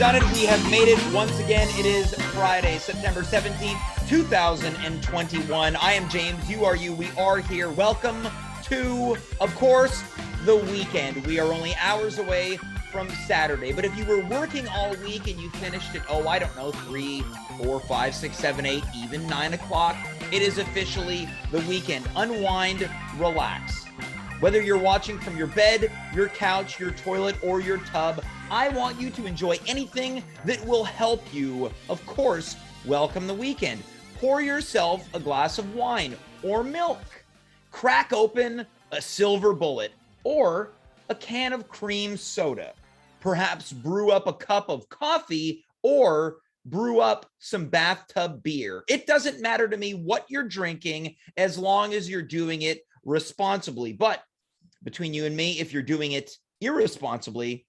done it. We have made it once again. It is Friday, September 17th, 2021. I am James. You are you. We are here. Welcome to, of course, the weekend. We are only hours away from Saturday. But if you were working all week and you finished at, 3, 4, 5, 6, 7, 8, even 9 o'clock, it is officially the weekend. Unwind, relax. Whether you're watching from your bed, your couch, your toilet, or your tub, I want you to enjoy anything that will help you, of course, welcome the weekend. Pour yourself a glass of wine or milk. Crack open a silver bullet or a can of cream soda. Perhaps brew up a cup of coffee or brew up some bathtub beer. It doesn't matter to me what you're drinking as long as you're doing it responsibly. But between you and me, if you're doing it irresponsibly,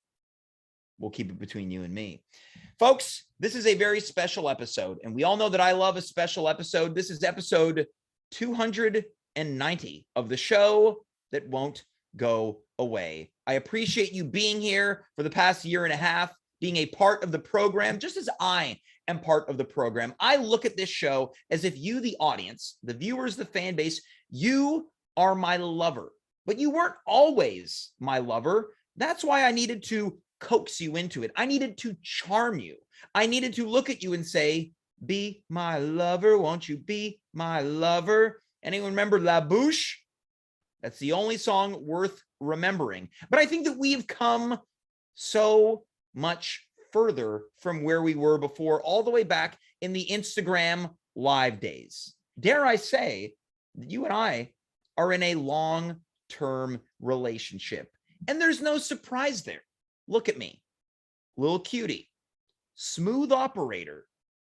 we'll keep it between you and me. Folks, this is a very special episode, and we all know that I love a special episode. This is episode 290 of the show that won't go away. I appreciate you being here for the past year and a half, being a part of the program, just as I am part of the program. I look at this show as if you, the audience, the viewers, the fan base, you are my lover. But you weren't always my lover. That's why I needed to coax you into it. I needed to charm you. I needed to look at you and say, be my lover, won't you be my lover? Anyone remember La Bouche? That's the only song worth remembering. But I think that we've come so much further from where we were before, all the way back in the Instagram live days. Dare I say that you and I are in a long-term relationship. And there's no surprise there. Look at me. Little cutie. Smooth operator.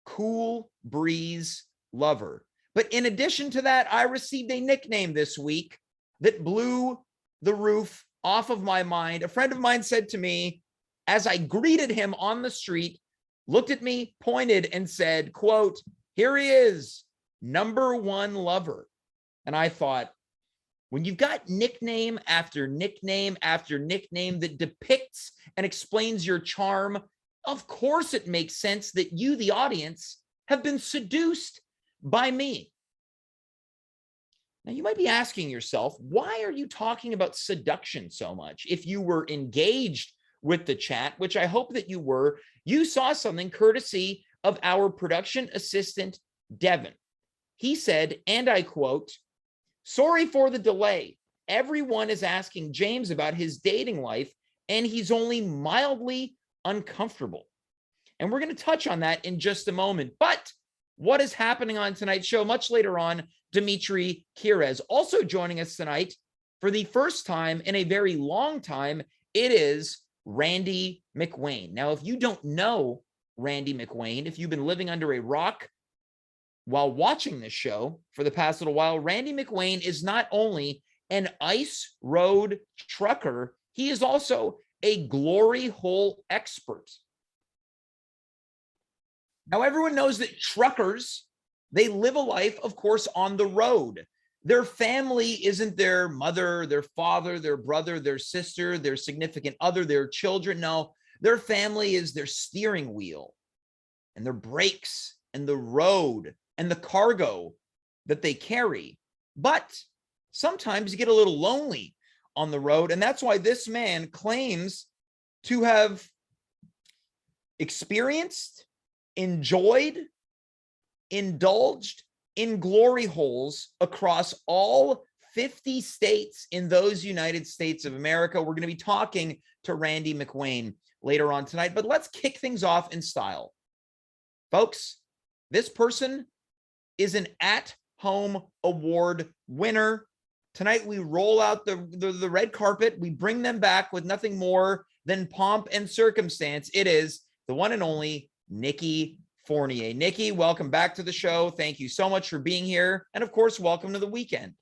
Cool breeze lover. But in addition to that, I received a nickname this week that blew the roof off of my mind. A friend of mine said to me, as I greeted him on the street, looked at me, pointed, and said, quote, here he is, number one lover. And I thought, when you've got nickname after nickname after nickname that depicts and explains your charm, of course it makes sense that you, the audience, have been seduced by me. Now, you might be asking yourself, why are you talking about seduction so much? If you were engaged with the chat, which I hope that you were, you saw something courtesy of our production assistant, Devin. He said, and I quote, sorry for the delay. Everyone is asking James about his dating life, and he's only mildly uncomfortable. And we're going to touch on that in just a moment. But what is happening on tonight's show? Much later on, Dimitri Kyres also joining us tonight for the first time in a very long time. It is Randy McWayne. Now, if you don't know Randy McWayne, if you've been living under a rock while watching this show for the past little while, Randy McWayne is not only an ice road trucker, he is also a glory hole expert. Now, everyone knows that truckers, they live a life, of course, on the road. Their family isn't their mother, their father, their brother, their sister, their significant other, their children. No, their family is their steering wheel and their brakes and the road and the cargo that they carry. But sometimes you get a little lonely on the road. And that's why this man claims to have experienced, enjoyed, indulged in glory holes across all 50 states in those United States of America. We're going to be talking to Randy McWayne later on tonight, but let's kick things off in style. Folks, this person is an at-home award winner. Tonight, we roll out the red carpet. We bring them back with nothing more than pomp and circumstance. It is the one and only Nicky Fournier. Nicky, welcome back to the show. Thank you so much for being here. And of course, welcome to the weekend.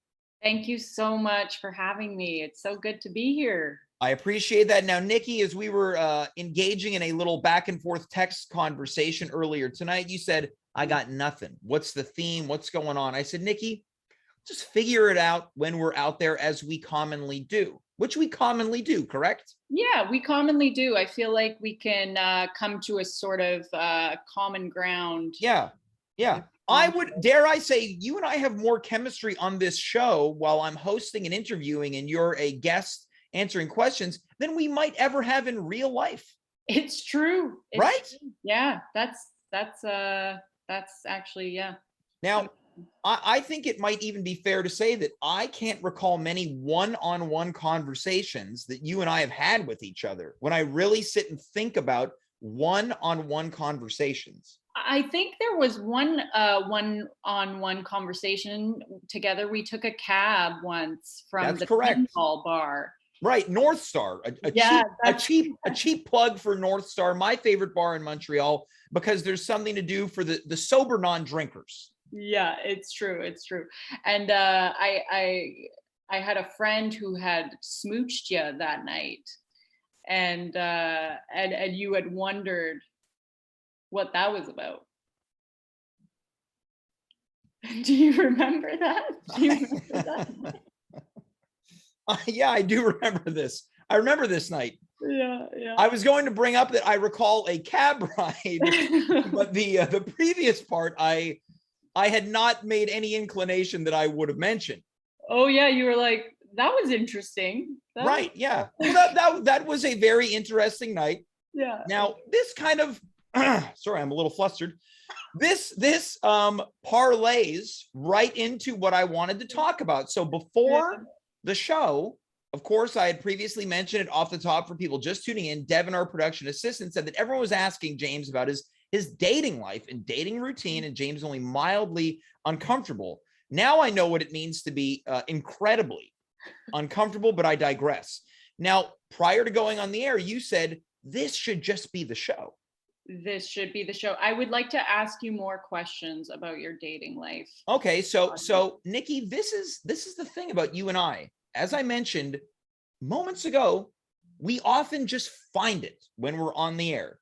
Thank you so much for having me. It's so good to be here. I appreciate that. Now, Nicky, as we were engaging in a little back and forth text conversation earlier tonight, you said, I got nothing. What's the theme? What's going on? I said, Nicky, just figure it out when we're out there, as we commonly do. which we commonly do, correct? Yeah, we commonly do. I feel like we can come to a sort of common ground. Yeah. Yeah. with I con- would dare I say you and I have more chemistry on this show while I'm hosting and interviewing and you're a guest answering questions than we might ever have in real life. It's true. It's Right? true. Yeah, that's actually, yeah. Now, I think it might even be fair to say that I can't recall many one-on-one conversations that you and I have had with each other when I really sit and think about one-on-one conversations. I think there was one-on-one conversation together. We took a cab once from That's the correct. pinball bar. Right, North Star, Yeah, a cheap plug for North Star, my favorite bar in Montreal, because there's something to do for the sober non-drinkers. yeah, it's true. It's true. And I had a friend who had smooched you that night, and you had wondered what that was about. Do you remember that? Do you remember that? Yeah, I do remember this. I remember this night. Yeah, yeah. I was going to bring up that I recall a cab ride, but the previous part, I had not made any inclination that I would have mentioned. Oh yeah, you were like, that was interesting. Right? Yeah. Well, that was a very interesting night. Yeah. Now, this kind of sorry, I'm a little flustered. This parlays right into what I wanted to talk about. So before the show, of course, I had previously mentioned it off the top for people just tuning in. Devin, our production assistant, said that everyone was asking James about his dating life and dating routine, and James only mildly uncomfortable. Now I know what it means to be incredibly uncomfortable, but I digress. Now, prior to going on the air, you said this should just be the show. This should be the show. I would like to ask you more questions about your dating life. Okay, so Nicky, this is the thing about you and I. As I mentioned moments ago, we often just find it when we're on the air.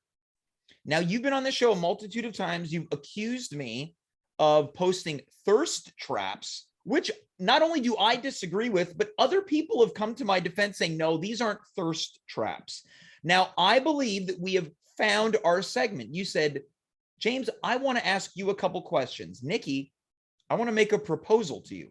Now, you've been on the show a multitude of times. You've accused me of posting thirst traps, which not only do I disagree with, but other people have come to my defense saying, no, these aren't thirst traps. Now, I believe that we have found our segment. You said, James, I want to ask you a couple questions. Nicky, I want to make a proposal to you.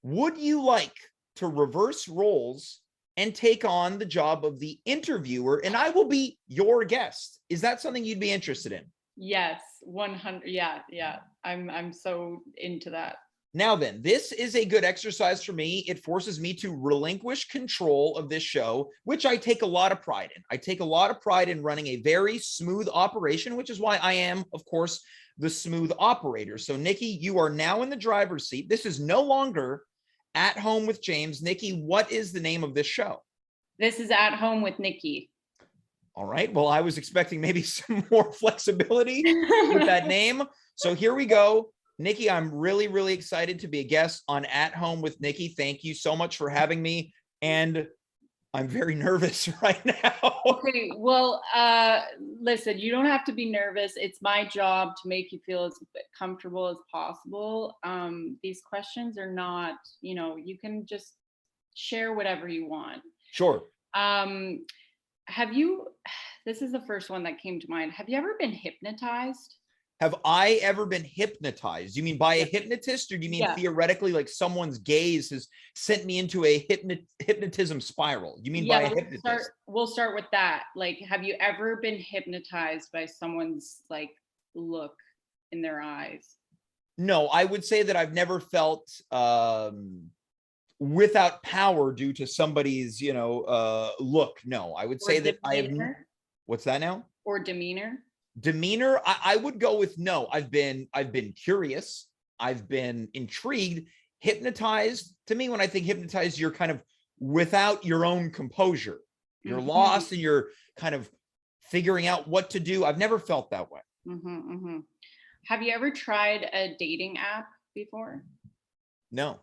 Would you like to reverse roles and take on the job of the interviewer, and I will be your guest? Is that something you'd be interested in? Yes, 100. Yeah, yeah. I'm so into that. Now then, this is a good exercise for me. It forces me to relinquish control of this show, which I take a lot of pride in. I take a lot of pride in running a very smooth operation, which is why I am, of course, the smooth operator. So, Nicky, you are now in the driver's seat. This is no longer At Home with James. Nicky, what is the name of this show? This is At Home with Nicky. All right. Well, I was expecting maybe some more flexibility with that name. So here we go. Nicky, I'm really, really excited to be a guest on At Home with Nicky. Thank you so much for having me. And I'm very nervous right now. Okay, well, listen, you don't have to be nervous. It's my job to make you feel as comfortable as possible. These questions are not, you can just share whatever you want. Sure. This is the first one that came to mind. Have you ever been hypnotized? Have I ever been hypnotized? You mean by a hypnotist, or do you mean theoretically like someone's gaze has sent me into a hypnotism spiral? You mean by a hypnotist? We'll start with that. Like, have you ever been hypnotized by someone's like look in their eyes? No, I would say that I've never felt without power due to somebody's, look. No, I would say that I have. What's that now? Or demeanor? Demeanor, I would go with no. I've been curious. I've been intrigued. Hypnotized, to me, when I think hypnotized, you're kind of without your own composure. You're lost and you're kind of figuring out what to do. I've never felt that way. Have you ever tried a dating app before? No.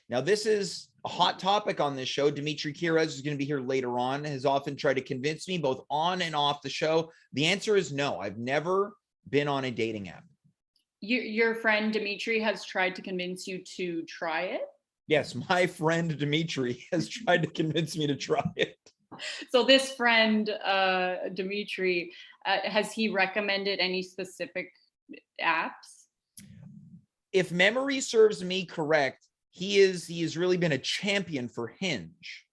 Now, this is a hot topic on this show. Dimitri Kyres is going to be here later on, has often tried to convince me both on and off the show. The answer is no. I've never been on a dating app. Your friend Dimitri has tried to convince you to try it? Yes, my friend Dimitri has tried to convince me to try it. So this friend, Dimitri, has he recommended any specific apps? If memory serves me correct, he has really been a champion for Hinge.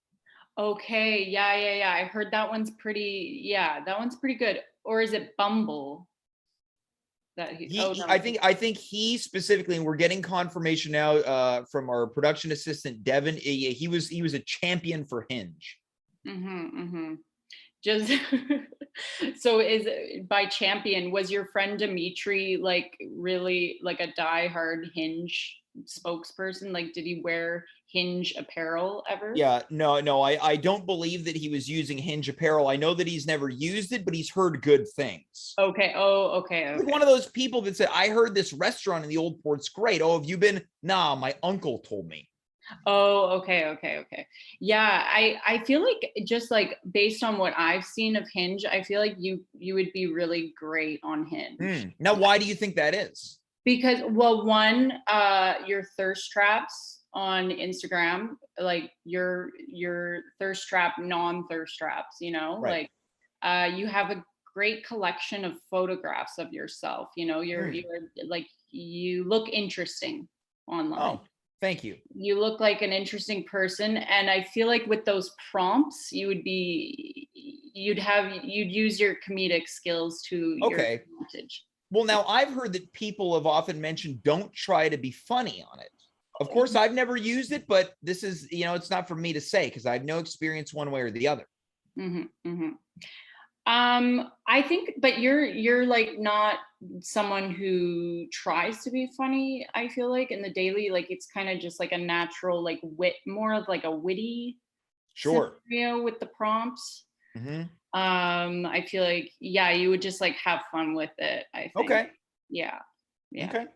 Okay, yeah. I heard that one's pretty good. Or is it Bumble that he? Oh no. I think he specifically, and we're getting confirmation now from our production assistant Devin. He was a champion for Hinge. Just so is by champion, was your friend Dimitri like really like a diehard Hinge spokesperson? Like, did he wear Hinge apparel ever? Yeah, no, I don't believe that he was using Hinge apparel. I know that he's never used it, but he's heard good things. Okay. Oh, okay. Like one of those people that said, I heard this restaurant in the Old Port's great. Oh, have you been? Nah, my uncle told me. Oh, okay. Yeah, I feel like just like based on what I've seen of Hinge, I feel like you would be really great on Hinge. Now, why do you think that is? Because well, one, your thirst traps on Instagram, like your thirst trap, non-thirst traps, Right. like you have a great collection of photographs of yourself. You're like you look interesting online. Oh, thank you. You look like an interesting person, and I feel like with those prompts you'd use your comedic skills to your Okay. advantage. Well, now I've heard that people have often mentioned don't try to be funny on it. Of course, I've never used it, but this is, it's not for me to say because I have no experience one way or the other. Mm-hmm. I think, but you're like not someone who tries to be funny. I feel like in the daily, like it's kind of just like a natural, like more of like a witty Sure. scenario with the prompts. Mm-hmm. I feel like, yeah, you would just like have fun with it, I think. Okay. Yeah. Okay.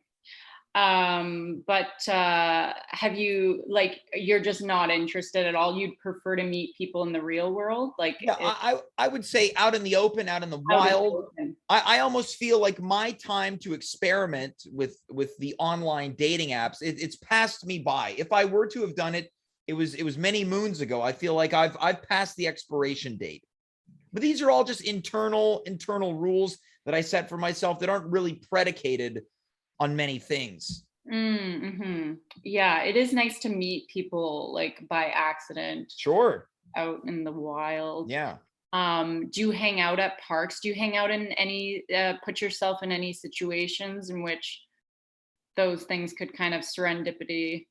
But have you like you're just not interested at all? You'd prefer to meet people in the real world, like Yeah, I would say out in the open, out in the out in the wild. open. I almost feel like my time to experiment with the online dating apps, it's passed me by. If I were to have done it, it was many moons ago. I feel like I've passed the expiration date. But these are all just internal rules that I set for myself that aren't really predicated on many things. Mm-hmm. Yeah, it is nice to meet people like by accident Sure. out in the wild. Yeah. Do you hang out at parks? Do you hang out in any put yourself in any situations in which those things could kind of serendipity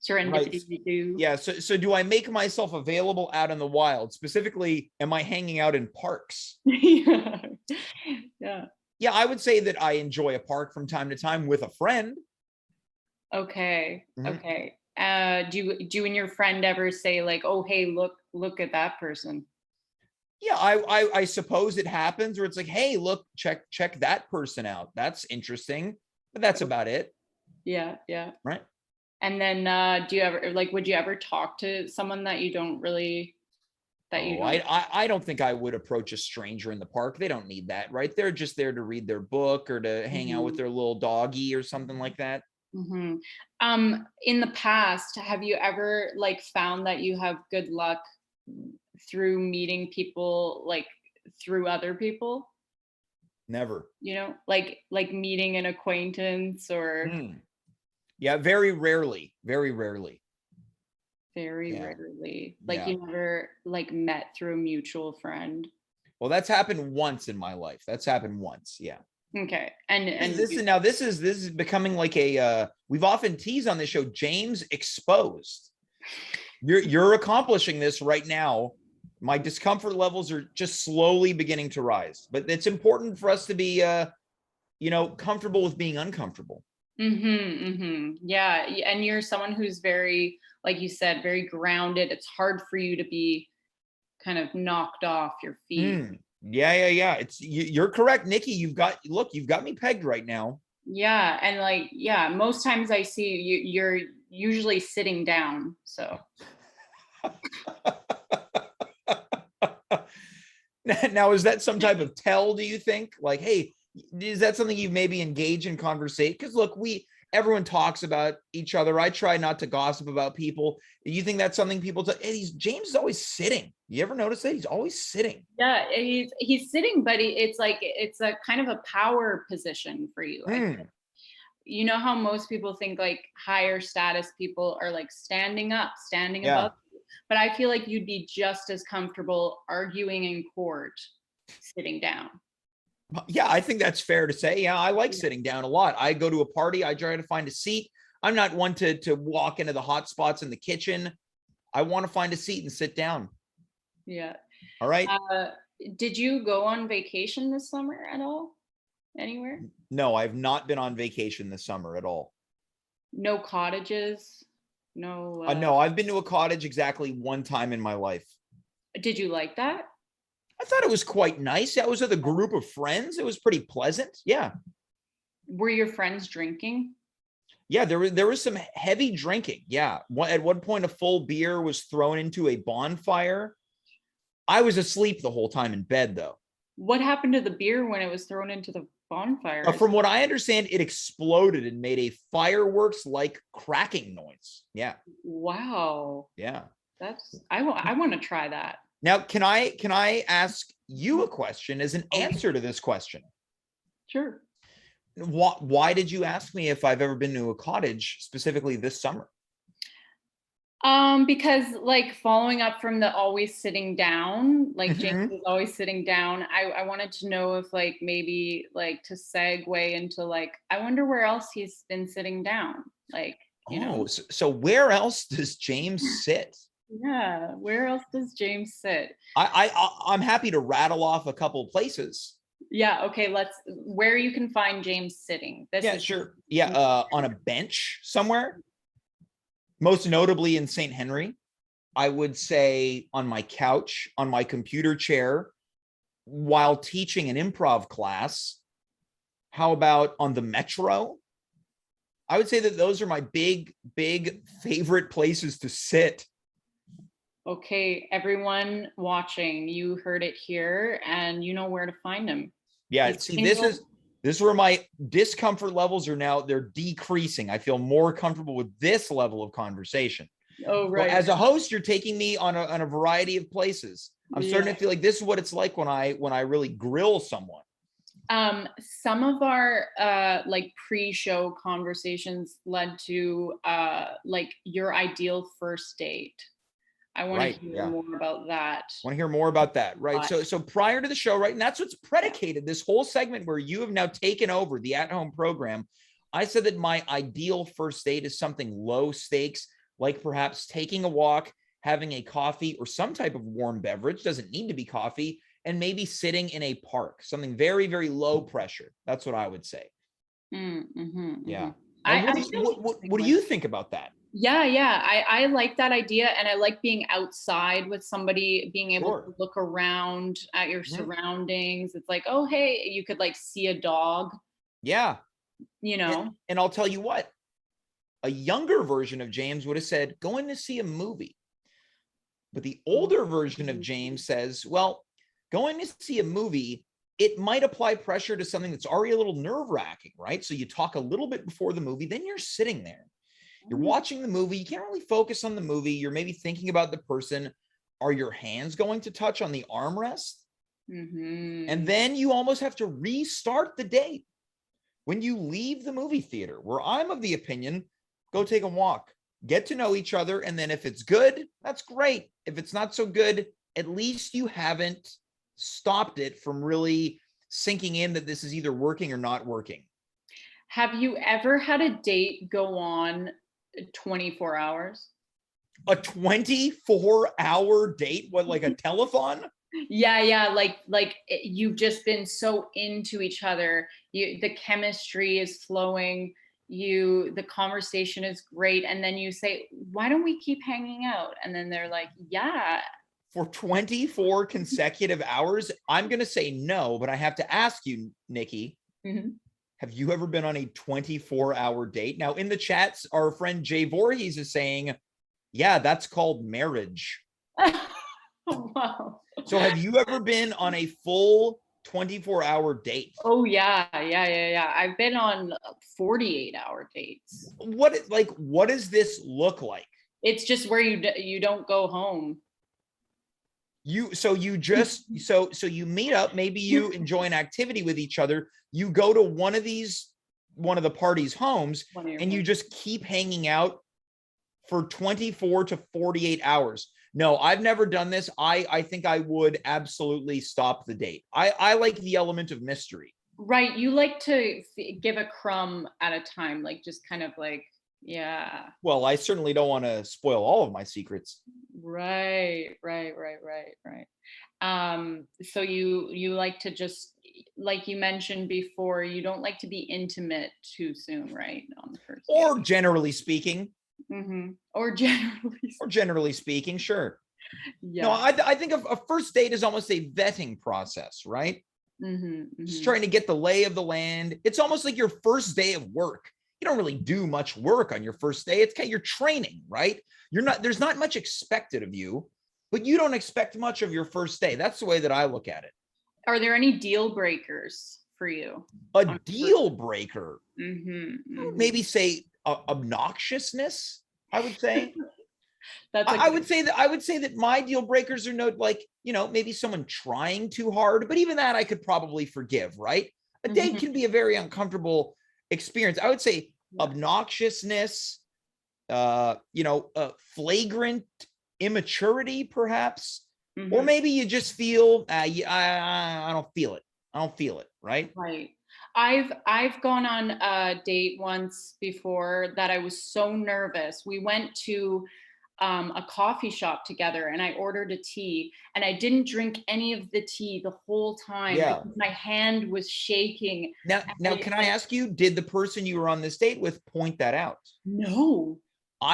Right. do? Yeah. So do I make myself available out in the wild? Specifically, am I hanging out in parks? Yeah. Yeah. Yeah, I would say that I enjoy a park from time to time with a friend. Okay. Mhm. Okay. Do you and your friend ever say like, "Oh, hey, look at that person"? Yeah, I suppose it happens where it's like, hey, look, check that person out. That's interesting. But that's Oh, about it. yeah. Right. And then do you ever like would you ever talk to someone that you don't really that you Oh, don't I don't think I would approach a stranger in the park. They don't need that, right? They're just there to read their book or to hang out with Mhm, their little doggy or something like that. mhm. In the past, have you ever like found that you have good luck through meeting people like through other people? Never. Like meeting an acquaintance or Hmm. Yeah, very rarely. Very rarely. very Yeah. rarely. Like Yeah. you never like met through a mutual friend. Well, that's happened once in my life. That's happened once. Yeah. Okay. And This is now this is becoming like a we've often teased on this show, James Exposed. You're accomplishing this right now. My discomfort levels are just slowly beginning to rise, but it's important for us to be comfortable with being uncomfortable. Yeah, and you're someone who's very, like you said, very grounded. It's hard for you to be kind of knocked off your feet. Yeah. You're correct, Nikki. You've got me pegged right now. Yeah, and like yeah, most times I see you you're usually sitting down. So Now, is that some type of tell, do you think? Like, hey, is that something you maybe engage in conversation? Because look, Everyone talks about each other. I try not to gossip about people. You think that's something people do? Hey, James is always sitting. You ever notice that? He's always sitting. Yeah, he's sitting, but it's like it's a kind of a power position for you. You know how most people think like higher status people are like standing up, standing above you. But I feel like you'd be just as comfortable arguing in court sitting down. Yeah, I think that's fair to say. Yeah, I like sitting down a lot. I go to a party, I try to find a seat. I'm not one to walk into the hot spots in the kitchen. I want to find a seat and sit down. Yeah. All right. Did you go on vacation this summer at all? Anywhere? No, I've not been on vacation this summer at all. No cottages? No. No, I've been to a cottage exactly one time in my life. Did you like that? I thought it was quite nice. I was with a group of friends. It was pretty pleasant. Yeah. Were your friends drinking? Yeah, there was some heavy drinking. Yeah. At one point, a full beer was thrown into a bonfire. I was asleep the whole time in bed, though. What happened to the beer when it was thrown into the bonfire? From what I understand, it exploded and made a fireworks-like cracking noise. Yeah. Wow. Yeah. I want to try that. Now, can I ask you a question as an answer to this question? Sure. Why did you ask me if I've ever been to a cottage specifically this summer? Because like following up from the always sitting down, like James is always sitting down. I wanted to know if like maybe like to segue into like, I wonder where else he's been sitting down. Like, you know. So where else does James sit? Yeah, where else does James sit? I'm happy to rattle off a couple places. Yeah, okay, where you can find James sitting. Sure. Yeah, on a bench somewhere. Most notably in St. Henry. I would say on my couch, on my computer chair, while teaching an improv class. How about on the metro? I would say that those are my big favorite places to sit. Okay, everyone watching, you heard it here and you know where to find him. Yeah, see, this is where my discomfort levels are now. They're decreasing. I feel more comfortable with this level of conversation. Oh, right. So as a host, you're taking me on a variety of places. I'm starting to feel like this is what it's like when I really grill someone. Some of our like pre-show conversations led to like your ideal first date. I want to hear more about that. Want to hear more about that, right? So prior to the show, right, and that's what's predicated this whole segment where you have now taken over the at-home program. I said that my ideal first date is something low stakes, like perhaps taking a walk, having a coffee or some type of warm beverage. Doesn't need to be coffee, and maybe sitting in a park, something very, very low pressure. That's what I would say. Yeah. What do you think about that? Yeah. I like that idea. And I like being outside with somebody, being able to look around at your surroundings. It's like, oh, hey, you could like see a dog. Yeah. You know. And I'll tell you what, a younger version of James would have said, going to see a movie. But the older version of James says, well, going to see a movie, it might apply pressure to something that's already a little nerve-wracking, right? So you talk a little bit before the movie, then you're sitting there. You're watching the movie. You can't really focus on the movie. You're maybe thinking about the person. Are your hands going to touch on the armrest? And then you almost have to restart the date when you leave the movie theater, where I'm of the opinion, go take a walk, get to know each other. And then if it's good, that's great. If it's not so good, at least you haven't stopped it from really sinking in that this is either working or not working. Have you ever had a date go on 24 hours? A 24-hour date? What, like a telethon? Yeah. Like you've just been so into each other. The chemistry is flowing. The conversation is great. And then you say, why don't we keep hanging out? And then they're like, yeah. For 24 consecutive hours? I'm going to say no, but I have to ask you, Nikki. Have you ever been on a 24-hour date? Now, in the chats, our friend Jay Voorhees is saying, yeah, that's called marriage. Wow. So have you ever been on a full 24-hour date? Oh yeah, yeah. I've been on 48-hour dates. What does this look like? It's just where you don't go home. So you meet up, maybe you enjoy an activity with each other, you go to one of the party's homes, and you just keep hanging out for 24 to 48 hours. No, I've never done this. I think I would absolutely stop the date. I like the element of mystery. Right. You like to give a crumb at a time, like just kind of like, yeah. Well, I certainly don't want to spoil all of my secrets. Right. So you like to just, like you mentioned before, you don't like to be intimate too soon, right? On the first date. Or generally speaking. Mm-hmm. Or generally speaking, sure. Yeah. No, I think a first date is almost a vetting process, right? Just trying to get the lay of the land. It's almost like your first day of work. You don't really do much work on your first day. It's kind of your training, right? There's not much expected of you, but you don't expect much of your first day. That's the way that I look at it. Are there any deal breakers for you? A deal breaker? Maybe say obnoxiousness, I would say. I would say that my deal breakers are maybe someone trying too hard, but even that I could probably forgive, right? A date can be a very uncomfortable experience. I would say obnoxiousness, flagrant immaturity, perhaps, or maybe you just feel I don't feel it. I don't feel it, right? Right. I've gone on a date once before that I was so nervous. We went to a coffee shop together, and I ordered a tea, and I didn't drink any of the tea the whole time because my hand was shaking. Now, can I ask you, did the person you were on this date with point that out? No.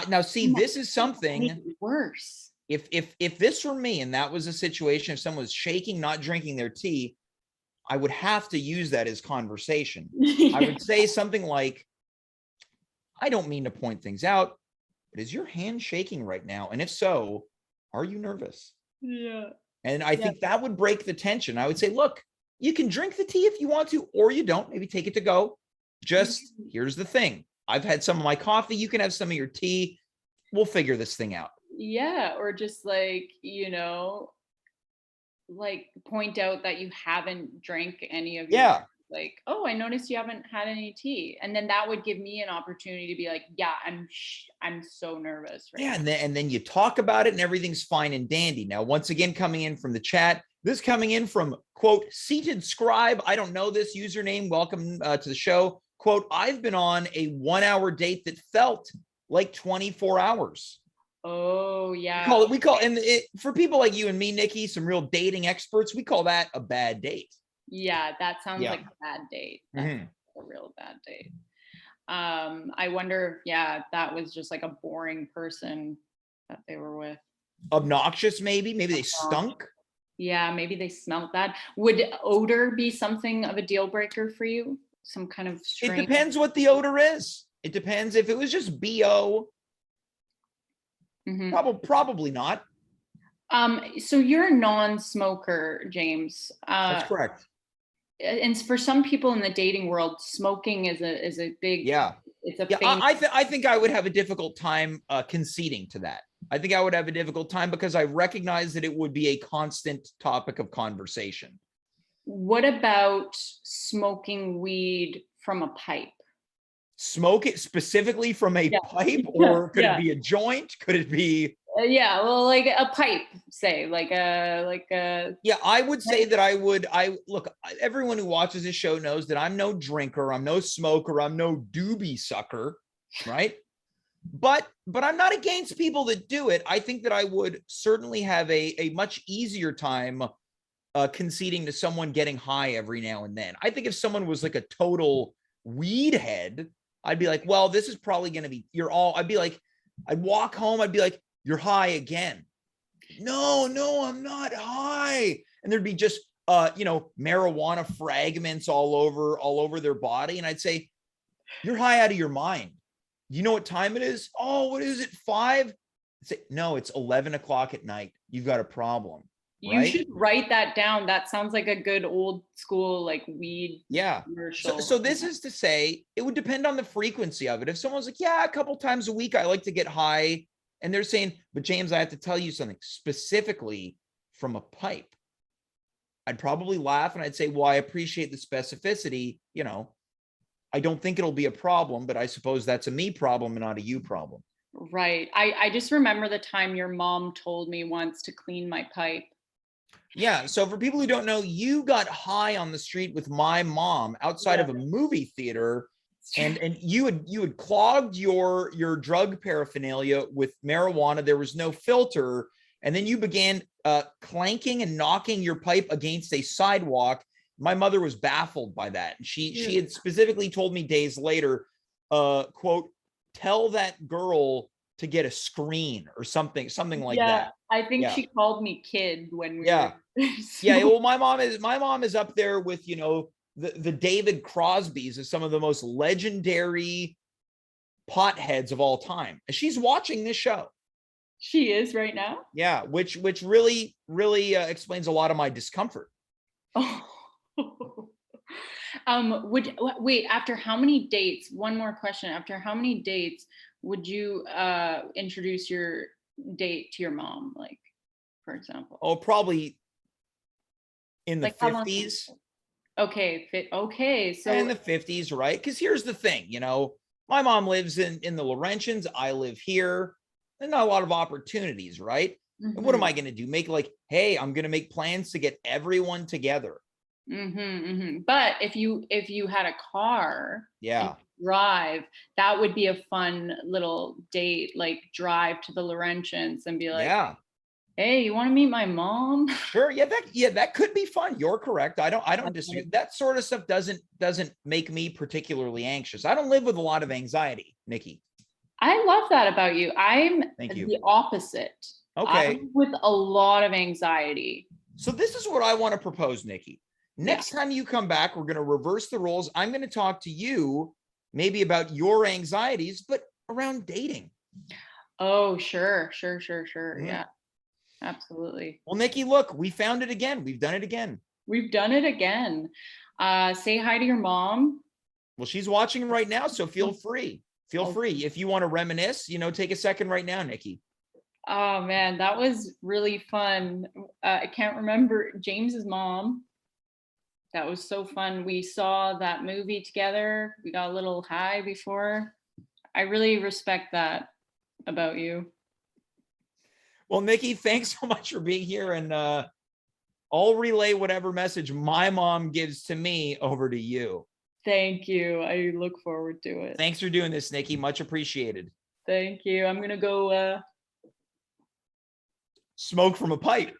Now, see, this is something worse. If this were me and that was a situation, if someone was shaking, not drinking their tea, I would have to use that as conversation. I would say something like, I don't mean to point things out, but is your hand shaking right now? And if so, are you nervous? Yeah. And I think that would break the tension. I would say, look, you can drink the tea if you want to, or you don't. Maybe take it to go. Just here's the thing. I've had some of my coffee. You can have some of your tea. We'll figure this thing out. Yeah. Or just like, like point out that you haven't drank any of your, like, oh, I noticed you haven't had any tea. And then that would give me an opportunity to be like, yeah, I'm so nervous right now. And then you talk about it and everything's fine and dandy. Now, once again, coming in from the chat, this coming in from, quote, Seated Scribe. I don't know this username. Welcome to the show. Quote, I've been on a 1-hour date that felt like 24 hours. Oh, yeah. For people like you and me, Nikki, some real dating experts, we call that a bad date. Yeah, that sounds like a bad date. That's a real bad date. I wonder if, that was just like a boring person that they were with. Obnoxious, maybe they stunk. Yeah, maybe they smelled bad. Would odor be something of a deal breaker for you? Some kind of strange... It depends what the odor is. It depends. If it was just BO, probably not. So you're a non-smoker, James. That's correct. And for some people in the dating world, smoking is a big... It's a I think I would have a difficult time conceding to that. I think I would have a difficult time because I recognize that it would be a constant topic of conversation. What about smoking weed from a pipe? Smoke it specifically from a pipe, or could it be a joint? Could it be? Well, like a pipe, say, like a. Yeah, I would say that look, everyone who watches this show knows that I'm no drinker, I'm no smoker, I'm no doobie sucker, right? But I'm not against people that do it. I think that I would certainly have a much easier time conceding to someone getting high every now and then. I think if someone was like a total weed head, I'd be like, well, this is probably going to be, I'd walk home. I'd be like, you're high again. No, I'm not high. And there'd be just, marijuana fragments all over their body. And I'd say, you're high out of your mind. You know what time it is? Oh, what is it? 5? I'd say, no, it's 11 o'clock at night. You've got a problem. You right? should write that down. That sounds like a good old school like weed Yeah. commercial. So this is to say it would depend on the frequency of it. If someone's like, yeah, a couple times a week, I like to get high. And they're saying, but James, I have to tell you something specifically from a pipe. I'd probably laugh and I'd say, well, I appreciate the specificity. I don't think it'll be a problem, but I suppose that's a me problem and not a you problem. Right. I just remember the time your mom told me once to clean my pipe. Yeah. So for people who don't know, you got high on the street with my mom outside of a movie theater, and you had clogged your drug paraphernalia with marijuana. There was no filter, and then you began clanking and knocking your pipe against a sidewalk. My mother was baffled by that, and she had specifically told me days later, quote, tell that girl to get a screen or something like that. I think she called me kid when we were. So. Yeah, well, my mom is up there with the David Crosbys of some of the most legendary potheads of all time. She's watching this show. She is right now. Yeah, which really explains a lot of my discomfort. Oh. Wait, after how many dates? One more question. After how many dates would you introduce your date to your mom, like, for example? Oh, probably in the 50s. Okay. So in the 50s, right? Because here's the thing, my mom lives in the Laurentians. I live here. There's not a lot of opportunities, right? Mm-hmm. And what am I going to do? Make hey, I'm going to make plans to get everyone together. But if you had a car, drive, that would be a fun little date, like drive to the Laurentians and be like, hey, you want to meet my mom? Sure. That could be fun. You're correct. I don't disagree. That sort of stuff doesn't make me particularly anxious. I don't live with a lot of anxiety, Nikki. I love that about you. I'm the opposite. Okay. I'm with a lot of anxiety. So this is what I want to propose, Nikki. Next time you come back, we're going to reverse the roles. I'm going to talk to you maybe about your anxieties, but around dating. Oh, sure. Mm-hmm. Yeah, absolutely. Well, Nikki, look, we found it again. We've done it again. Say hi to your mom. Well, she's watching right now, so feel free. Feel free. If you want to reminisce, take a second right now, Nikki. Oh, man, that was really fun. I can't remember James's mom. That was so fun. We saw that movie together. We got a little high before. I really respect that about you. Well, Nikki, thanks so much for being here. And I'll relay whatever message my mom gives to me over to you. Thank you. I look forward to it. Thanks for doing this, Nikki. Much appreciated. Thank you. I'm going to go smoke from a pipe.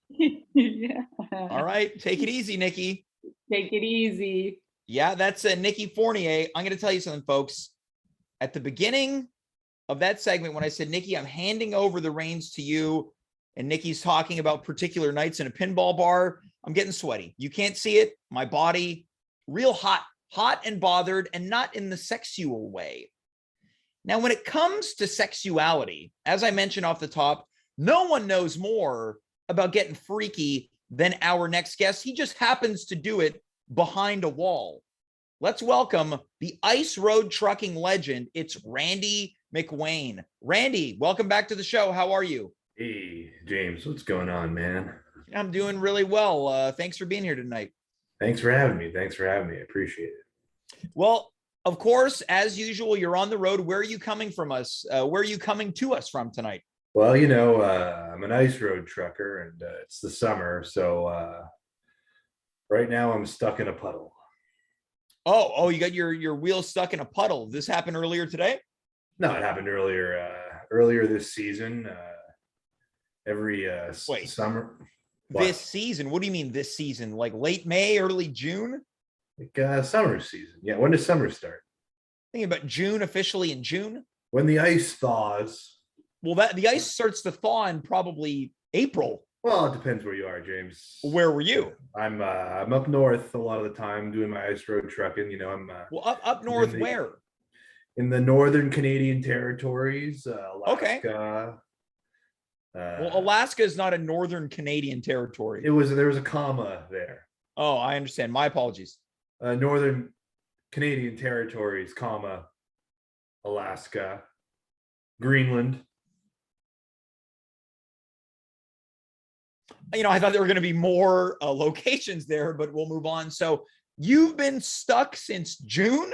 Yeah. All right. Take it easy, Nikki. Take it easy. Yeah, that's Nicky Fournier. I'm going to tell you something, folks. At the beginning of that segment, when I said, Nikki, I'm handing over the reins to you, and Nikki's talking about particular nights in a pinball bar, I'm getting sweaty. You can't see it. My body, real hot and bothered, and not in the sexual way. Now, when it comes to sexuality, as I mentioned off the top, no one knows more about getting freaky than our next guest. He just happens to do it behind a wall. Let's welcome the ice road trucking legend. It's Randy McWayne. Randy, welcome back to the show. How are you? Hey, James, what's going on, man? I'm doing really well. Thanks for being here tonight. Thanks for having me. I appreciate it. Well, of course, as usual, you're on the road. Where are you coming from us? Where are you coming to us from tonight? Well, I'm an ice road trucker, and it's the summer, so right now I'm stuck in a puddle. Oh, you got your wheel stuck in a puddle. This happened earlier today? No, it happened earlier this season. Every summer. This season? What do you mean this season? Like late May, early June? Like summer season. Yeah, when does summer start? Thinking about June, officially in June? When the ice thaws. Well, the ice starts to thaw in probably April. Well, it depends where you are, James. Where were you? I'm up north a lot of the time doing my ice road trucking. Well, up north where? In the northern Canadian territories, Alaska. Okay. Well, Alaska is not a northern Canadian territory. There was a comma there. Oh, I understand. My apologies. Northern Canadian territories, comma, Alaska, Greenland. I thought there were going to be more locations there, but we'll move on. So you've been stuck since June?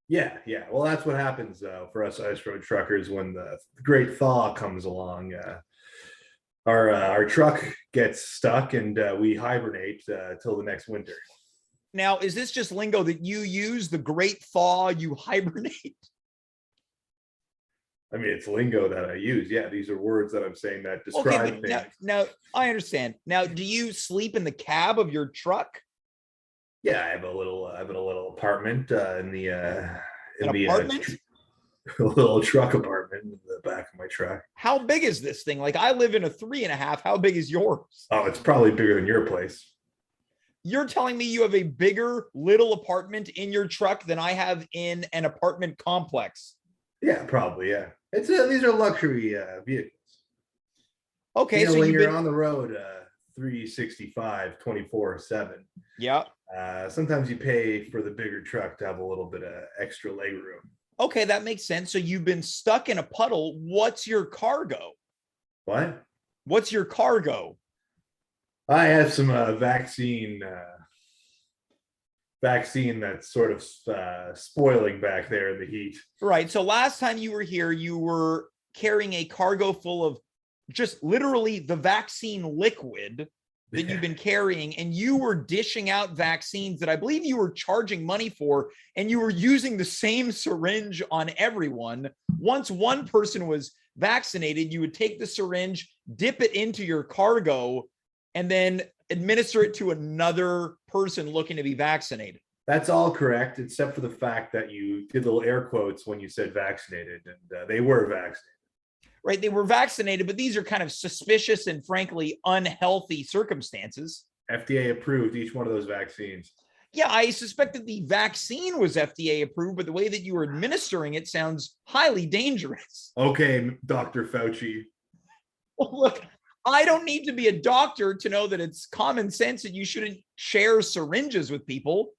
Yeah. Well, that's what happens for us ice road truckers when the great thaw comes along. Our truck gets stuck and we hibernate till the next winter. Now, is this just lingo that you use? The great thaw, you hibernate? I mean, it's lingo that I use. Yeah, these are words that I'm saying that describe things. Now, I understand. Now, do you sleep in the cab of your truck? Yeah, I have a little apartment in the apartment? A little truck apartment in the back of my truck. How big is this thing? Like, I live in a 3.5. How big is yours? Oh, it's probably bigger than your place. You're telling me you have a bigger little apartment in your truck than I have in an apartment complex? Yeah, probably. Yeah, these are luxury vehicles. Okay, so when you're on the road 365, 24/7. Yeah. Sometimes you pay for the bigger truck to have a little bit of extra leg room. Okay, that makes sense. So you've been stuck in a puddle. What's your cargo? What? What's your cargo? I have some vaccine that's sort of spoiling back there in the heat. Right. So last time you were here, you were carrying a cargo full of just literally the vaccine liquid that you've been carrying, and you were dishing out vaccines that I believe you were charging money for, and you were using the same syringe on everyone. Once one person was vaccinated, you would take the syringe, dip it into your cargo, and then administer it to another person looking to be vaccinated. That's all correct, except for the fact that you did little air quotes when you said vaccinated, and they were vaccinated. Right, they were vaccinated, but these are kind of suspicious and frankly unhealthy circumstances. FDA approved each one of those vaccines. Yeah, I suspect that the vaccine was FDA approved, but the way that you were administering it sounds highly dangerous. Okay, Dr. Fauci. Well, look, I don't need to be a doctor to know that it's common sense that you shouldn't share syringes with people.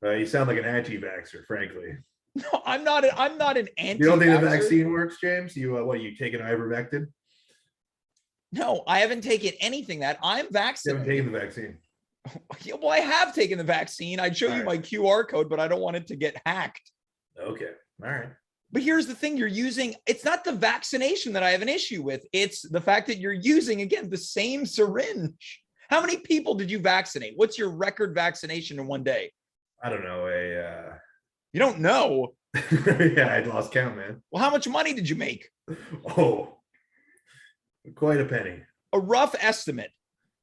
You sound like an anti-vaxxer, frankly. No, I'm not an anti-vaxxer. You don't think the vaccine works, James? You take an ivermectin? No, I haven't taken anything that. I'm vaccinated. You haven't taken the vaccine. Yeah, well, I have taken the vaccine. I'd show you my QR code, but I don't want it to get hacked. Okay. All right. But here's the thing, you're using, it's not the vaccination that I have an issue with. It's the fact that you're using, again, the same syringe. How many people did you vaccinate? What's your record vaccination in one day? I don't know. You don't know? Yeah, I'd lost count, man. Well, how much money did you make? Oh, quite a penny. A rough estimate.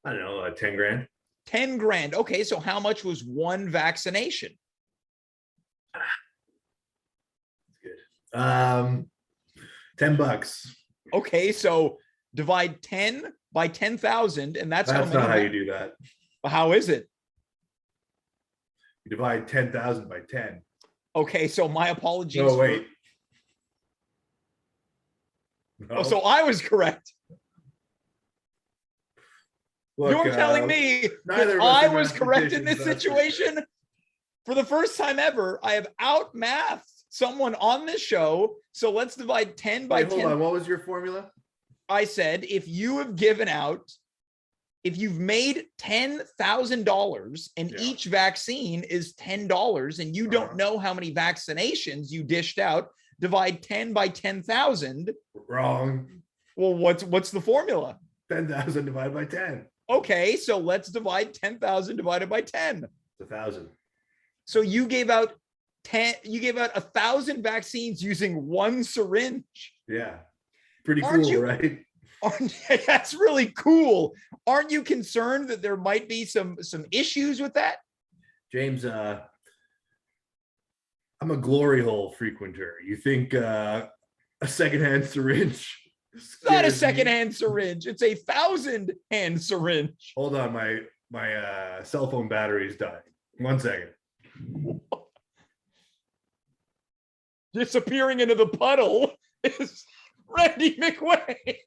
I don't know, 10 grand. 10 grand. Okay, so how much was one vaccination? That's good. $10. Okay, so divide 10 by 10,000, and that's not how you do that. How is it? You divide 10,000 by 10. Okay, so my apologies. Oh, wait. No. Oh, so I was correct. Look, you're telling me that I was correct in this situation? For the first time ever, I have outmathed someone on this show. So let's divide 10 by 10. Hold on. What was your formula? I said, if you've made $10,000 and each vaccine is $10 and you don't know how many vaccinations you dished out, divide 10 by 10,000. Wrong. Well, what's the formula? 10,000 divided by 10. Okay, so let's divide 10,000 divided by 10. It's 1,000. So you gave out 1,000 vaccines using one syringe. Yeah. Pretty cool, right? That's really cool. Aren't you concerned that there might be some issues with that? James, I'm a glory hole frequenter. You think a secondhand syringe? It's not a secondhand syringe. It's a 1,000-hand syringe. Hold on, my cell phone battery is dying. 1 second. Disappearing into the puddle is Randy McWayne.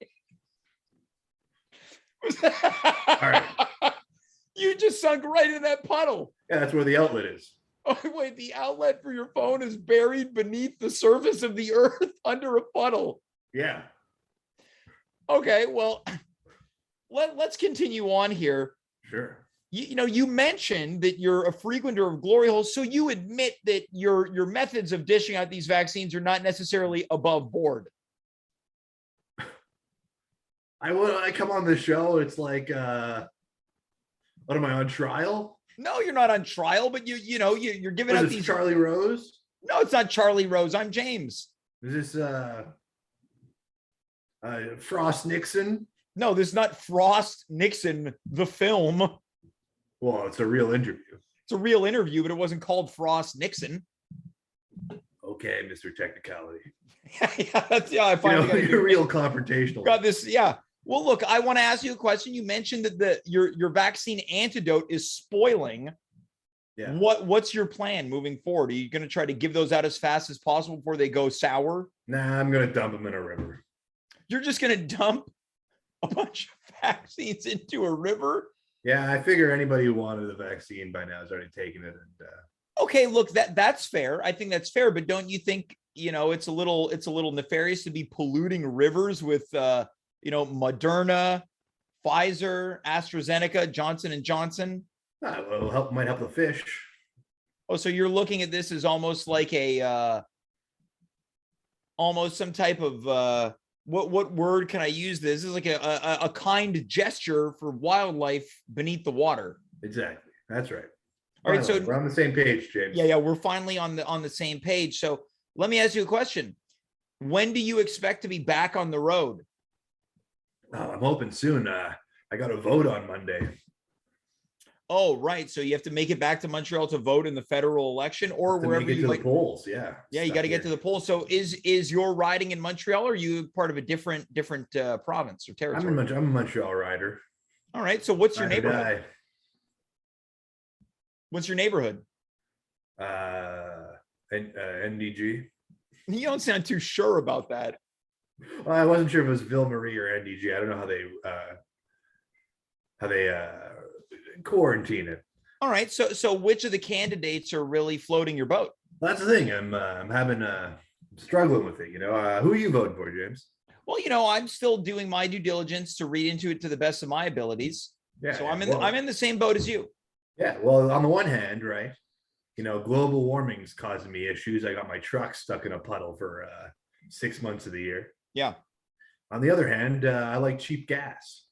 right. You just sunk right in that puddle. Yeah, that's where the outlet is. Oh, wait, the outlet for your phone is buried beneath the surface of the earth under a puddle. Yeah. Okay, well, let's continue on here. Sure. You mentioned that you're a frequenter of glory holes, so you admit that your methods of dishing out these vaccines are not necessarily above board. I come on the show, it's like, what am I, on trial? No, you're not on trial, but you're giving What out is this, these. Charlie Rose? No, it's not Charlie Rose. I'm James. Is this Frost Nixon? No, this is not Frost Nixon, the film. Well, it's a real interview. It's a real interview, but it wasn't called Frost Nixon. Okay, Mr. Technicality. I finally got you're real confrontational. got this. Yeah. Well, look, I want to ask you a question. You mentioned that your vaccine antidote is spoiling. Yeah. What's your plan moving forward? Are you going to try to give those out as fast as possible before they go sour? Nah, I'm gonna dump them in a river. You're just going to dump a bunch of vaccines into a river? Yeah, I figure anybody who wanted the vaccine by now has already taken it. And okay, look, that's fair. I think that's fair, but don't you think it's a little nefarious to be polluting rivers with Moderna, Pfizer, AstraZeneca, Johnson and Johnson? well, might help the fish. Oh, so you're looking at this as almost like almost some type of what word can I use? This is like a kind gesture for wildlife beneath the water. Exactly. That's right. All right, so we're on the same page, James. Yeah, we're finally on the same page. So let me ask you a question. When do you expect to be back on the road? I'm hoping soon. I got a vote on Monday. Oh, right. So you have to make it back to Montreal to vote in the federal election, or To wherever make it you to like. the polls. Yeah. Yeah, you got to get to the polls. So is your riding in Montreal, or are you part of a different province or territory? I'm a Montreal rider. All right. So what's your Ride or neighborhood? die. What's your neighborhood? NDG. You don't sound too sure about that. Well, I wasn't sure if it was Ville Marie or NDG. I don't know how they quarantine it. All right. So which of the candidates are really floating your boat? That's the thing. I'm struggling with it. Who are you voting for, James? Well, I'm still doing my due diligence to read into it to the best of my abilities. Yeah. So I'm in the same boat as you. Yeah. Well, on the one hand, right, global warming's causing me issues. I got my truck stuck in a puddle for 6 months of the year. Yeah. On the other hand, I like cheap gas.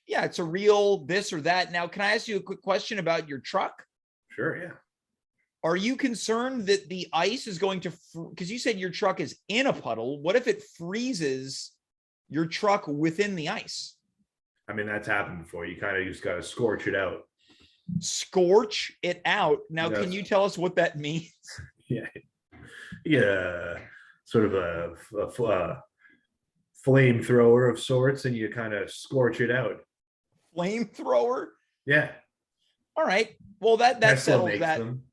Yeah, it's a real this or that. Now, can I ask you a quick question about your truck? Sure. Yeah. Are you concerned that the ice is going to, because you said your truck is in a puddle. What if it freezes your truck within the ice? I mean, that's happened before. You kind of just got to scorch it out. Scorch it out. Now, Yes. Can you tell us what that means? Yeah. Yeah. Sort of a flamethrower of sorts, and you kind of scorch it out. Flamethrower? Yeah. All right. Well, that Tesla settles makes that. them.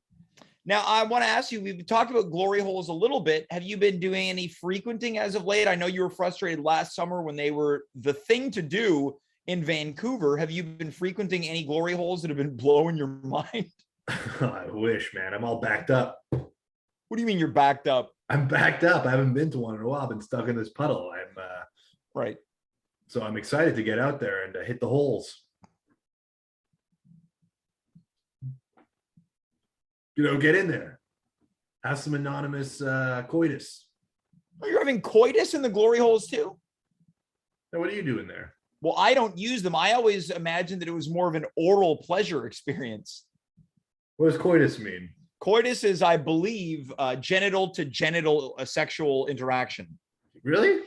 Now, I want to ask you, we've talked about glory holes a little bit. Have you been doing any frequenting as of late? I know you were frustrated last summer when they were the thing to do in Vancouver. Have you been frequenting any glory holes that have been blowing your mind? I wish, man. I'm all backed up. What do you mean you're backed up? I'm backed up. I haven't been to one in a while. I've been stuck in this puddle. Right. So I'm excited to get out there and hit the holes. Get in there. Have some anonymous coitus. Are you having coitus in the glory holes too? Now, what are you doing there? Well, I don't use them. I always imagined that it was more of an oral pleasure experience. What does coitus mean? Coitus is, I believe, genital to genital sexual interaction. Really?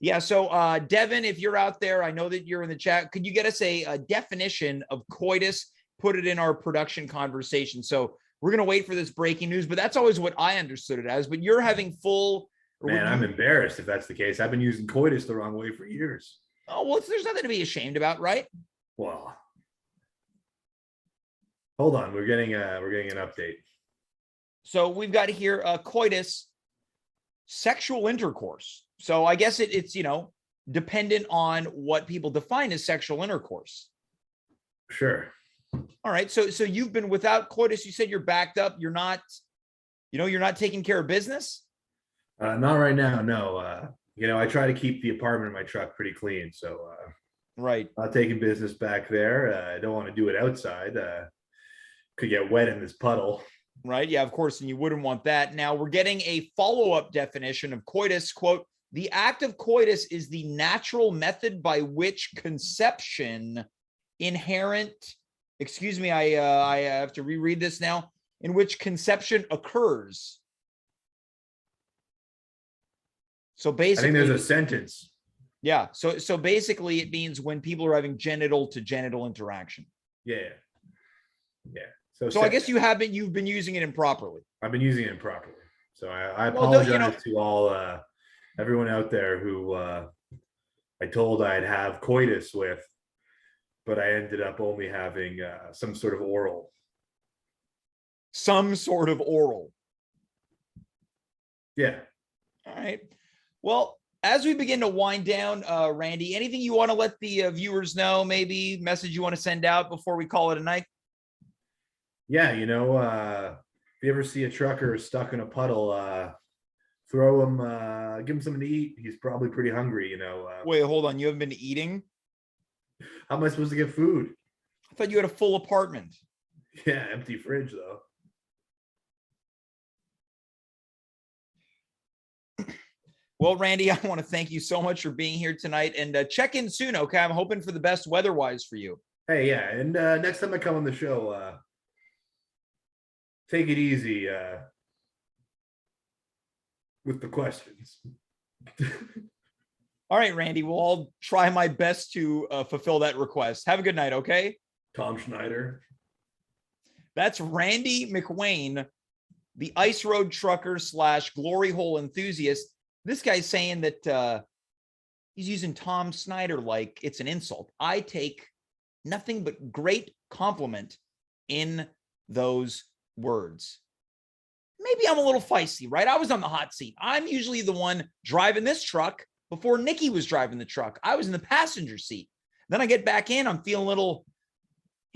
Yeah. So, Devin, if you're out there, I know that you're in the chat. Could you get us a definition of coitus? Put it in our production conversation. So we're going to wait for this breaking news, but that's always what I understood it as. But you're having full. Man, I'm embarrassed if that's the case. I've been using coitus the wrong way for years. Oh, well, there's nothing to be ashamed about, right? Well, hold on. We're getting an update. So we've got here coitus, sexual intercourse. So I guess it's dependent on what people define as sexual intercourse. Sure. All right. So you've been without coitus. You said you're backed up. You're not, you're not taking care of business. Not right now. No. I try to keep the apartment in my truck pretty clean. So Right. not taking business back there. I don't want to do it outside. Could get wet in this puddle. Right. Yeah, of course. And you wouldn't want that. Now we're getting a follow-up definition of coitus. Quote, the act of coitus is the natural method by which conception inherent, excuse me, I have to reread this now, in which conception occurs. So basically, I think there's a sentence. Yeah. So basically it means when people are having genital to genital interaction. Yeah. So I guess you've been using it improperly. I've been using it improperly. So I Well, apologize to all everyone out there who I told I'd have coitus with, but I ended up only having some sort of oral. Some sort of oral. Yeah. All right. Well, as we begin to wind down, Randy, anything you want to let the viewers know, maybe message you want to send out before we call it a night? Yeah, if you ever see a trucker stuck in a puddle, throw him, give him something to eat. He's probably pretty hungry, Wait, hold on. You haven't been eating? How am I supposed to get food? I thought you had a full apartment. Yeah, empty fridge though. Well, Randy, I want to thank you so much for being here tonight, and check in soon, okay? I'm hoping for the best weather-wise for you. Hey, yeah, and next time I come on the show, take it easy with the questions. All right, Randy. Well, I'll try my best to fulfill that request. Have a good night, okay? Tom Schneider. That's Randy McWayne, the ice road trucker / glory hole enthusiast. This guy's saying that he's using Tom Snyder like it's an insult. I take nothing but great compliment in those words. Maybe I'm a little feisty, right? I was on the hot seat. I'm usually the one driving this truck before Nicky was driving the truck. I was in the passenger seat. Then I get back in. I'm feeling a little,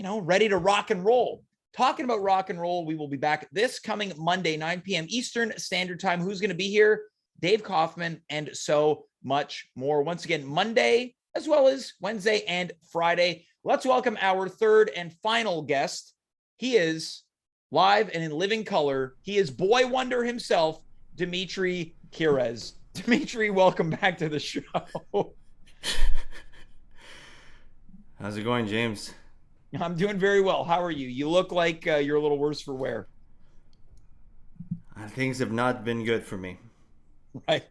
ready to rock and roll. Talking about rock and roll, we will be back this coming Monday, 9 p.m. Eastern Standard Time. Who's going to be here? Dave Kaufman, and so much more. Once again, Monday, as well as Wednesday and Friday. Let's welcome our third and final guest. He is live and in living color. He is boy wonder himself, Dimitri Kyres. Dimitri, welcome back to the show. How's it going, James? I'm doing very well. How are you? You look like you're a little worse for wear. Things have not been good for me. Right.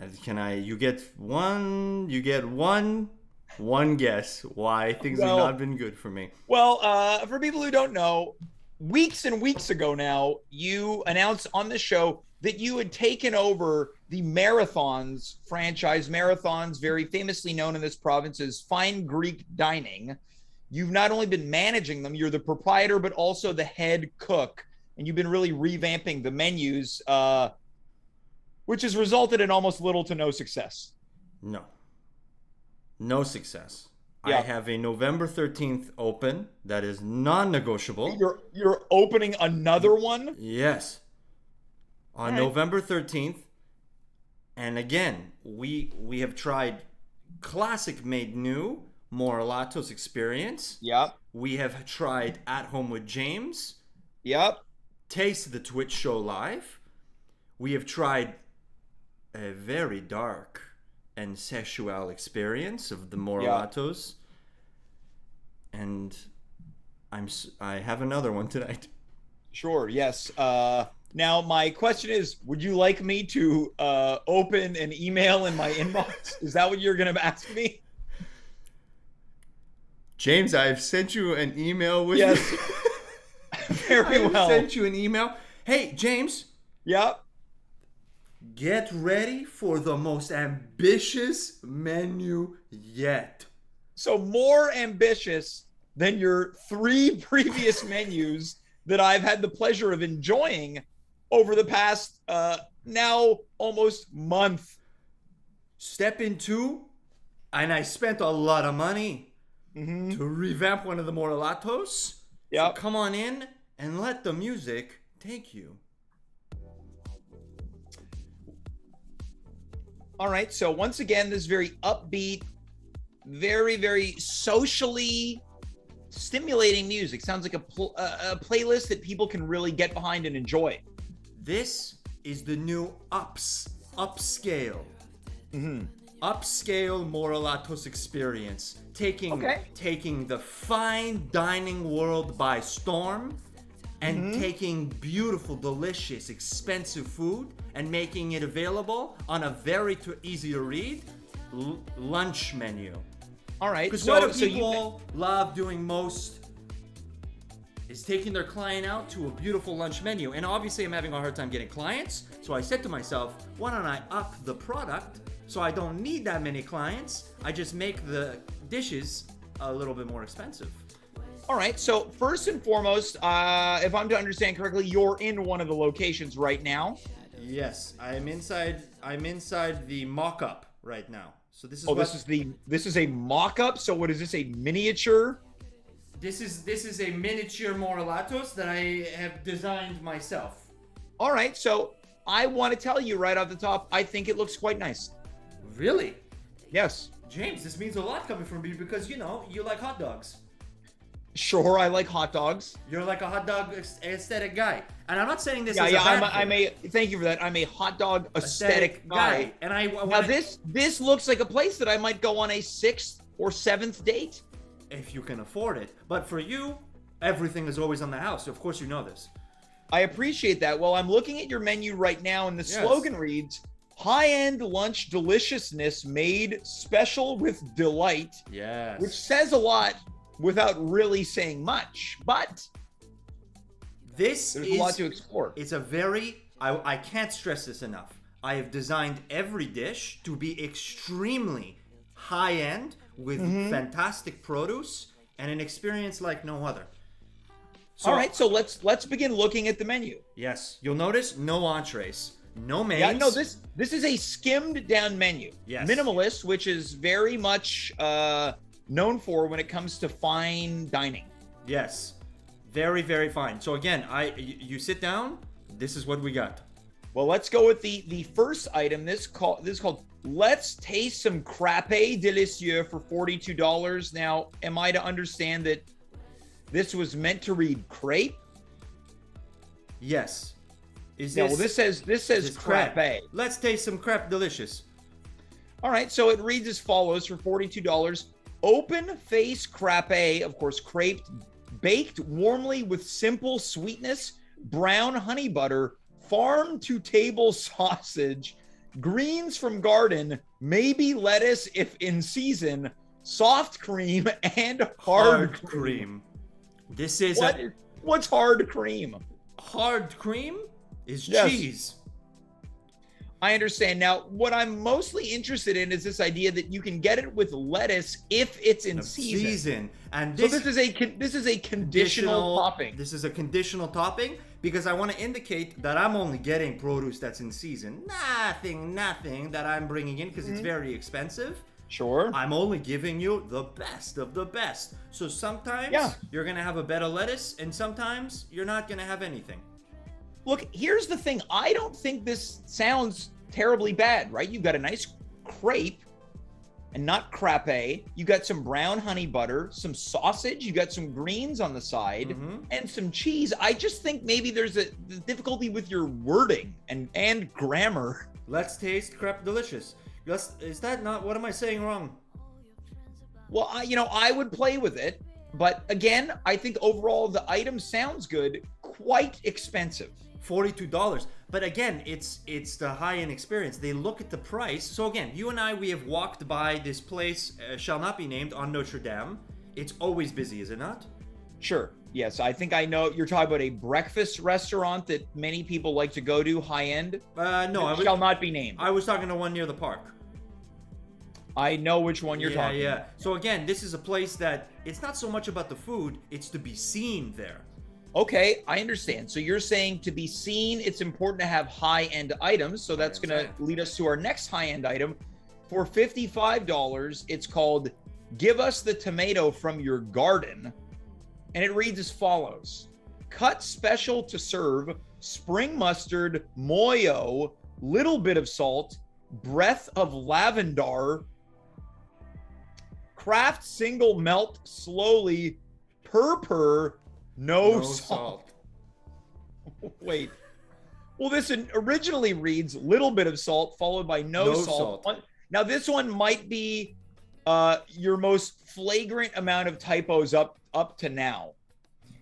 You get one guess why things have not been good for me. Well, for people who don't know, weeks and weeks ago now, you announced on the show that you had taken over the Marathons franchise. Marathons, very famously known in this province as Fine Greek Dining. You've not only been managing them, you're the proprietor, but also the head cook. And you've been really revamping the menus, which has resulted in almost little to no success. No success. Yeah. I have a November 13th open that is non-negotiable. You're opening another one? Yes. On November 13th. And again, we have tried classic made new, Morelatos experience. Yep. We have tried At Home with James. Yep. Taste the Twitch show live. We have tried a very dark and sexual experience of the Morelatos. And I have another one tonight. Sure, yes. Now, my question is, would you like me to open an email in my inbox? Is that what you're going to ask me? James, I've sent you an email with Yes. Very well. I sent you an email. Hey, James. Yep. Get ready for the most ambitious menu yet. So more ambitious than your 3 previous menus that I've had the pleasure of enjoying over the past now almost month. step into, and I spent a lot of money Mm-hmm. to revamp one of the Morelatos. Yep. So come on in and let the music take you. All right. So once again, this very upbeat, very, very socially stimulating music. Sounds like a playlist that people can really get behind and enjoy. This is the new upscale. Mm-hmm. Upscale Morelatos experience. Taking the fine dining world by storm and taking beautiful, delicious, expensive food and making it available on a very easy to read lunch menu. All right. Because what do people love doing most is taking their client out to a beautiful lunch menu. And obviously I'm having a hard time getting clients. So I said to myself, why don't I up the product so I don't need that many clients? I just make the dishes a little bit more expensive. All right. So first and foremost, if I'm to understand correctly, you're in one of the locations right now. Yes, I'm inside the mock-up right now. So this is this is a mock-up. So what is this, a miniature? This is a miniature Morelatos that I have designed myself. All right. So I want to tell you right off the top, I think it looks quite nice. Really? Yes. James, this means a lot coming from you because, you know, you like hot dogs. Sure, I like hot dogs. You're like a hot dog aesthetic guy. And I'm not saying this thank you for that. I'm a hot dog aesthetic guy. And now this looks like a place that I might go on a 6th or 7th date. If you can afford it. But for you, everything is always on the house. Of course you know this. I appreciate that. Well, I'm looking at your menu right now, and the slogan reads, high-end lunch deliciousness made special with delight. Yes. Which says a lot without really saying much. But there's a lot to explore. It's a I can't stress this enough. I have designed every dish to be extremely high-end with fantastic produce and an experience like no other. So, all right, so let's begin looking at the menu. Yes, you'll notice no entrees, no mains. Yeah, no, this is a skimmed down menu. Yes. Minimalist, which is very much known for when it comes to fine dining. Yes, very, very fine. So again, you sit down. This is what we got. Well, let's go with the first item. This is called Let's Taste Some Crêpes Délicieux for $42. Now, am I to understand that this was meant to read crepe? Yes. This says crêpe. Let's taste some crêpe delicious. All right, so it reads as follows for $42. Open face crêpe, of course, creped, baked warmly with simple sweetness, brown honey butter, farm to table sausage, greens from garden, maybe lettuce if in season, soft cream, and hard cream. This is what's hard cream? Hard cream is cheese. I understand. Now, what I'm mostly interested in is this idea that you can get it with lettuce if it's in season. And this is a conditional topping. This is a conditional topping because I want to indicate that I'm only getting produce that's in season. Nothing that I'm bringing in because it's very expensive. Sure. I'm only giving you the best of the best. So sometimes you're going to have a bed of lettuce and sometimes you're not going to have anything. Look, here's the thing. I don't think this sounds terribly bad, right? You've got a nice crepe and not crêpe. You got some brown honey butter, some sausage. You got some greens on the side and some cheese. I just think maybe there's a difficulty with your wording and grammar. Let's taste crêpe delicious. Is that not, what am I saying wrong? Well, I would play with it. But again, I think overall the item sounds good, quite expensive. $42. But again, it's the high-end experience. They look at the price. So again, you and I, we have walked by this place, shall not be named, on Notre Dame. It's always busy, is it not? Sure. Yes, I think I know. You're talking about a breakfast restaurant that many people like to go to, high-end? No. Shall not be named. I was talking to one near the park. I know which one you're talking about. Yeah. So again, this is a place that it's not so much about the food, it's to be seen there. Okay, I understand. So you're saying to be seen, it's important to have high-end items. So that's going to lead us to our next high-end item. For $55, it's called Give Us the Tomato from Your Garden. And it reads as follows. Cut special to serve, spring mustard, moyo, little bit of salt, breath of lavender, craft single melt slowly, per, no salt. Wait. Well, this originally reads little bit of salt followed by no salt. Now, this one might be your most flagrant amount of typos up to now.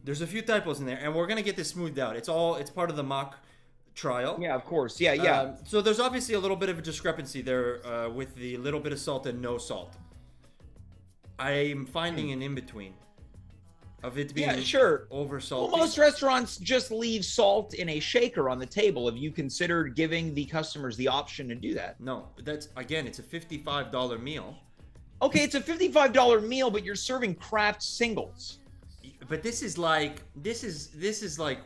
There's a few typos in there, and we're gonna get this smoothed out. It's part of the mock trial. Yeah, of course. Yeah. So there's obviously a little bit of a discrepancy there with the little bit of salt and no salt. I'm finding an in-between of it being over salty. Well, most restaurants just leave salt in a shaker on the table. Have you considered giving the customers the option to do that? No, it's a $55 meal. Okay, it's a $55 meal, but you're serving craft singles. But this is like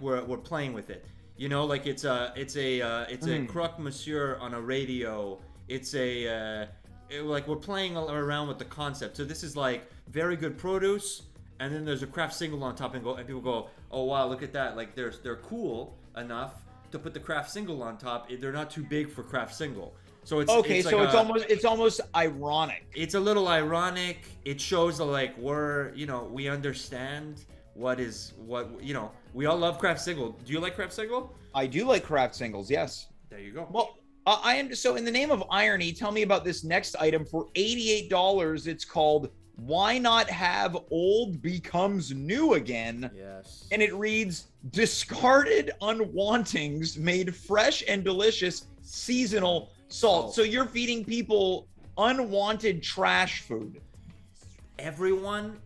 we're playing with it. You know, like it's a croque monsieur on a radio. It's like we're playing around with the concept. So this is like very good produce, and then there's a craft single on top, and people go, oh wow, look at that! Like they're cool enough to put the craft single on top. They're not too big for craft single. So it's okay. It's almost ironic. It's a little ironic. It shows that like we understand what. We all love craft single. Do you like craft single? I do like craft singles. Yes. There you go. Well, I am. So in the name of irony, tell me about this next item for $88. It's called Why Not Have Old Becomes New Again? Yes. And it reads discarded unwantings made fresh and delicious seasonal salt. So you're feeding people unwanted trash food. Everyone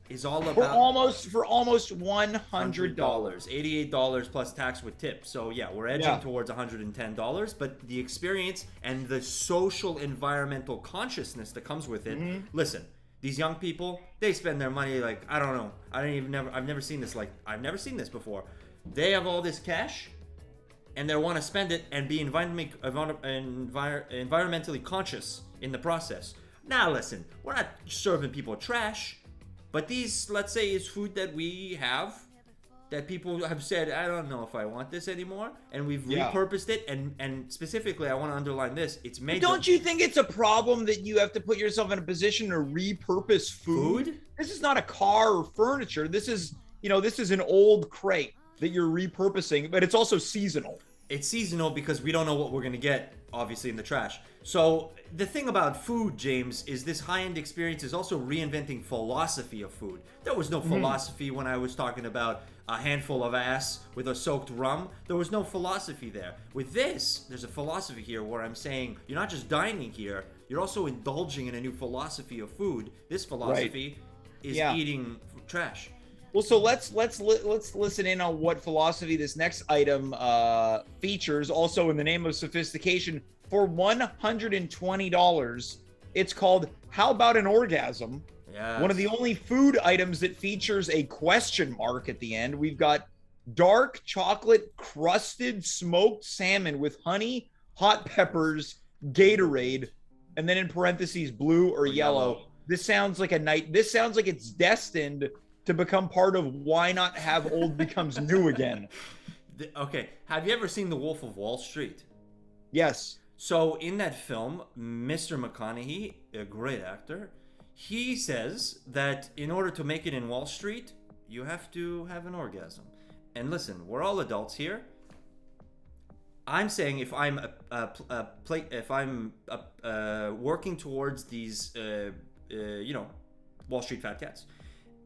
is all about for almost $100. $88 plus tax with tip. So yeah, we're edging towards $110, but the experience and the social environmental consciousness that comes with it. Listen, these young people, they spend their money like, I don't know. I've never seen this before. They have all this cash and they want to spend it and be environmentally conscious in the process. Now listen, we're not serving people trash, but these, let's say, is food that we have that people have said, I don't know if I want this anymore, and we've repurposed it, and specifically, I want to underline this, it's made. Don't you think it's a problem that you have to put yourself in a position to repurpose food? This is not a car or furniture. This is an old crate that you're repurposing, but it's also seasonal. It's seasonal because we don't know what we're going to get, obviously, in the trash. So the thing about food, James, is this high-end experience is also reinventing philosophy of food. There was no philosophy when I was talking about a handful of ass with a soaked rum. There was no philosophy there. With this, there's a philosophy here where I'm saying you're not just dining here, you're also indulging in a new philosophy of food. This philosophy is eating trash. Well, so let's listen in on what philosophy this next item features. Also, in the name of sophistication, for $120, it's called How About an Orgasm? Yes. One of the only food items that features a question mark at the end. We've got dark chocolate crusted smoked salmon with honey, hot peppers, Gatorade, and then in parentheses blue or yellow. This sounds like it's destined to become part of Why Not Have Old Becomes New Again. Okay, have you ever seen The Wolf of Wall Street? Yes. So in that film, Mr. McConaughey, a great actor, he says that in order to make it in Wall Street, you have to have an orgasm. And listen, we're all adults here. I'm saying if I'm working towards these, Wall Street fat cats.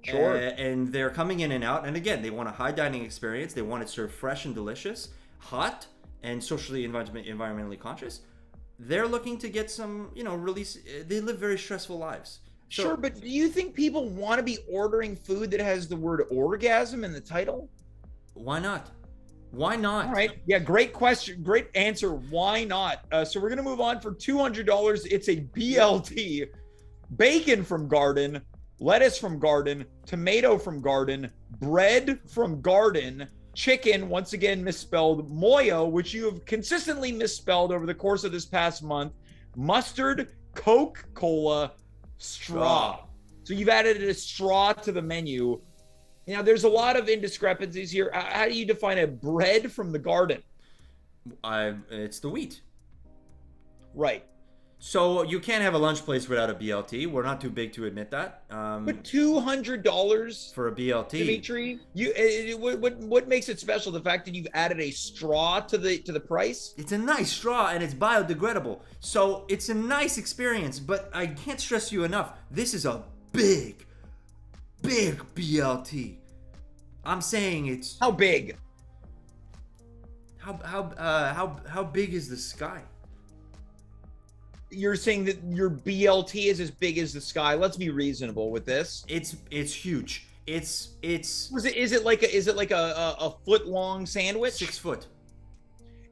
Sure. And they're coming in and out. And again, they want a high dining experience. They want it served fresh and delicious, hot, and socially environmentally conscious. They're looking to get some, release. They live very stressful lives. So, sure, but do you think people want to be ordering food that has the word orgasm in the title? Why not? Why not? All right. Yeah, great question. Great answer. Why not? So we're going to move on for $200. It's a BLT. Bacon from Garden, lettuce from Garden, tomato from Garden, bread from Garden, chicken, once again misspelled, moyo, which you have consistently misspelled over the course of this past month, mustard, Coca-Cola straw. So you've added a straw to the menu. Now, there's a lot of indiscrepancies here. How do you define a bread from the garden? It's the wheat. Right. So you can't have a lunch place without a BLT. We're not too big to admit that. But $200 for a BLT, Dimitri, what makes it special? The fact that you've added a straw to the price? it's a nice straw and it's biodegradable. So it's a nice experience. But I can't stress you enough. This is a big BLT. I'm saying it's How big? how big is the sky? You're saying that your BLT is as big as the sky. Let's be reasonable with this. It's huge. It's Is it like a foot long sandwich? 6 foot.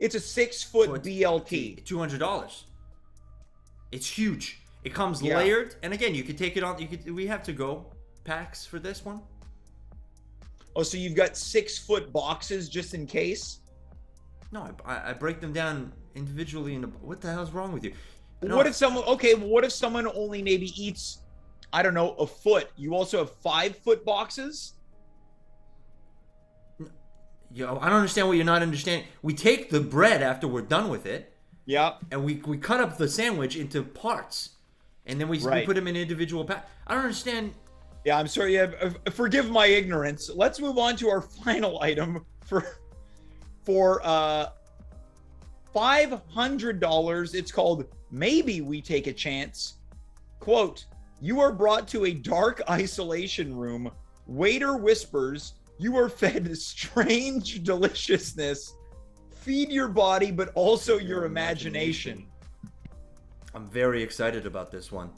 It's a 6 foot BLT. $200. It's huge. It comes Yeah. layered, and again, you could take it on. We have to go packs for this one. Oh, so you've got 6 foot boxes just in case? No, I break them down individually. What the hell's wrong with you? No, What if someone only maybe eats, I don't know, a foot? You also have 5 foot boxes? Yo, I don't understand what you're not understanding. We take the bread after we're done with it, Yeah. and we cut up the sandwich into parts, and then we Right. put them in individual packs. I don't understand. Yeah, I'm sorry. Yeah, forgive my ignorance. Let's move on to our final item for $500. It's called Maybe We Take a Chance. Quote, you are brought to a dark isolation room. Waiter whispers, you are fed strange deliciousness. Feed your body, but also your imagination. I'm very excited about this one.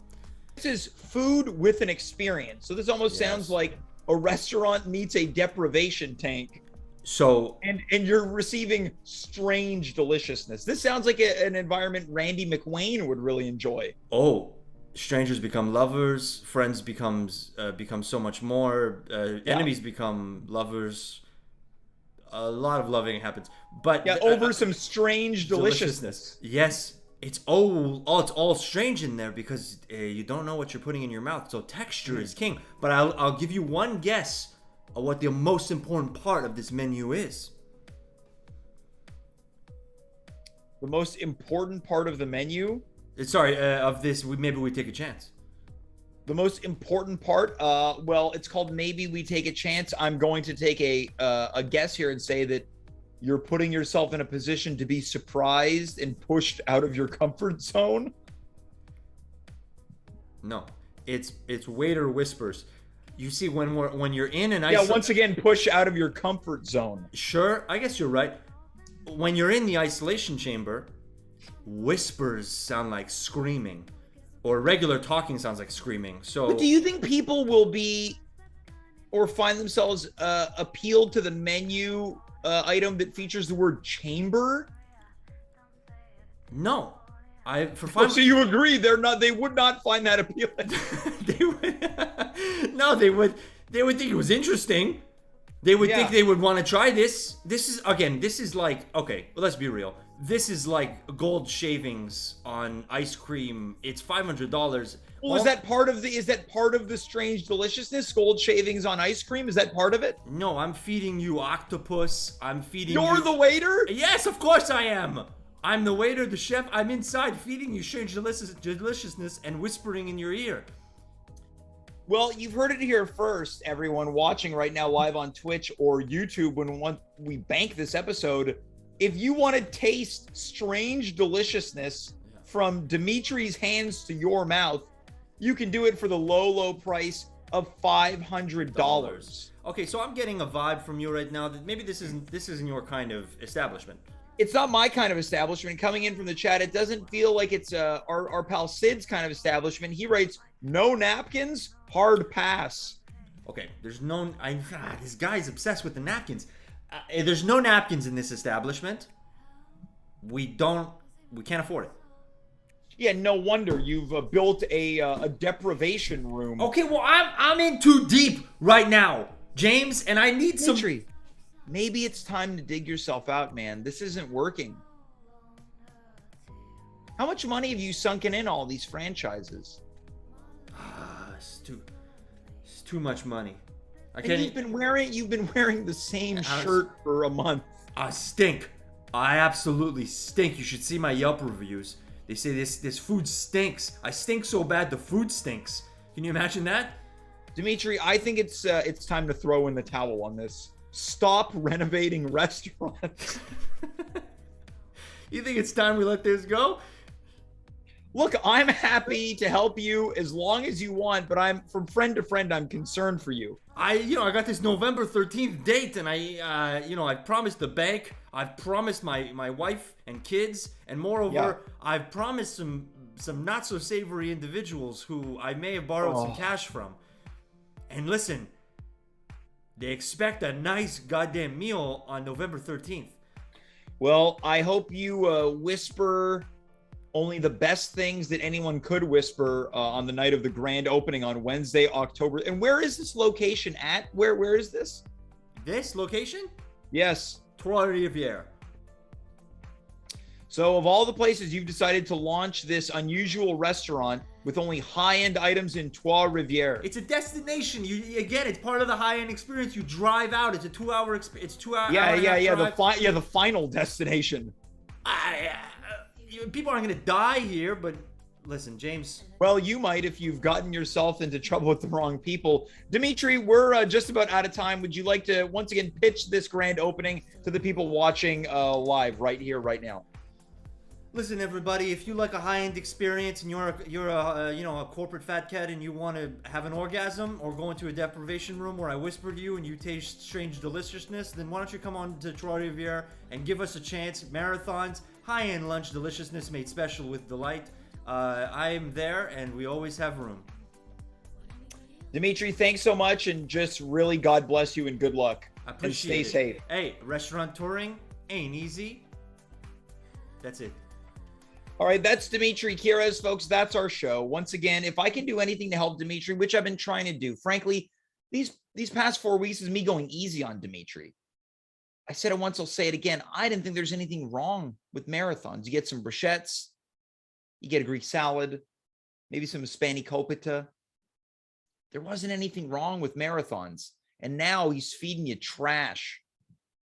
This is food with an experience. So this almost sounds Yes. like a restaurant meets a deprivation tank. So And you're receiving strange deliciousness. This sounds like an environment Randy McWayne would really enjoy. strangers become lovers, friends become so much more, enemies become lovers. A lot of loving happens, but Yeah, over some strange deliciousness. Yes, it's all strange in there because you don't know what you're putting in your mouth. So texture is king. But I'll give you one guess of what the most important part of this menu is. The most important part of the menu. Of this, maybe we take a chance. The most important part, well, it's called Maybe We Take a Chance. I'm going to take a guess here and say that you're putting yourself in a position to be surprised and pushed out of your comfort zone. No, it's waiter whispers. You see, when you're in an Yeah, once again, push out of your comfort zone. Sure, I guess you're right. When you're in the isolation chamber, whispers sound like screaming, or regular talking sounds like screaming. So, But do you think people will be or find themselves appealed to the menu item that features the word chamber? no, So you agree they would not find that appealing. they would think it was interesting. They would think they would want to try this. This is like, okay, well, let's be real. This is like gold shavings on ice cream. It's $500. Well, is that part of the strange deliciousness? Gold shavings on ice cream? Is that part of it? No, I'm feeding you octopus. I'm feeding you. You're the waiter? Yes, of course I am. I'm the waiter, the chef. I'm inside feeding you strange deliciousness and whispering in your ear. Well, you've heard it here first, everyone watching right now live on Twitch or YouTube when we bank this episode. If you want to taste strange deliciousness from Dimitri's hands to your mouth, you can do it for the low price of $500. Okay, so I'm getting a vibe from you right now that maybe this isn't your kind of establishment. It's not my kind of establishment. Coming in from the chat, it doesn't feel like it's our pal Sid's kind of establishment. He writes, no napkins, hard pass. Okay, there's no... this guy's obsessed with the napkins. There's no napkins in this establishment. We can't afford it. Yeah, no wonder you've built a deprivation room. Okay, well, I'm in too deep right now, James, and I need some... Dimitri, maybe it's time to dig yourself out, man. This isn't working. How much money have you sunken in all these franchises? It's too much money. And you've been wearing the same shirt for a month. I stink. I absolutely stink. You should see my Yelp reviews. They say this food stinks. I stink so bad the food stinks. Can you imagine that? Dimitri, I think it's time to throw in the towel on this. Stop renovating restaurants. You think it's time we let this go? Look, I'm happy to help you as long as you want, but I'm from friend to friend, I'm concerned for you. I got this November 13th date, and I promised the bank, I've promised my wife and kids, and moreover, I've promised some not so savory individuals who I may have borrowed some cash from. And listen, they expect a nice goddamn meal on November 13th. Well, I hope you whisper only the best things that anyone could whisper on the night of the grand opening on Wednesday, October. And where is this location at? Where is this? This location? Yes. Trois-Rivières. So of all the places you've decided to launch this unusual restaurant with only high-end items in Trois-Rivières. It's a destination. Again, it's part of the high-end experience. You drive out. It's a 2-hour experience. It's 2 hours. Yeah. The final destination. People aren't going to die here, but listen, James. Well, you might if you've gotten yourself into trouble with the wrong people. Dimitri, we're just about out of time. Would you like to once again pitch this grand opening to the people watching live right here, right now? Listen, everybody, if you like a high-end experience and you're a corporate fat cat and you want to have an orgasm or go into a deprivation room where I whisper to you and you taste strange deliciousness, then why don't you come on to Trois-Rivières and give us a chance. Marathons, high-end lunch deliciousness made special with delight. I am there, and we always have room. Dimitri, thanks so much, and just really God bless you and good luck. I appreciate and stay safe. Hey, restaurant touring ain't easy. That's it. All right, that's Dimitri Kyres, folks. That's our show. Once again, if I can do anything to help Dimitri, which I've been trying to do, frankly, these past 4 weeks is me going easy on Dimitri. I said it once, I'll say it again. I didn't think there's anything wrong with marathons. You get some bruschettes, you get a Greek salad, maybe some spanakopita. There wasn't anything wrong with marathons. And now he's feeding you trash,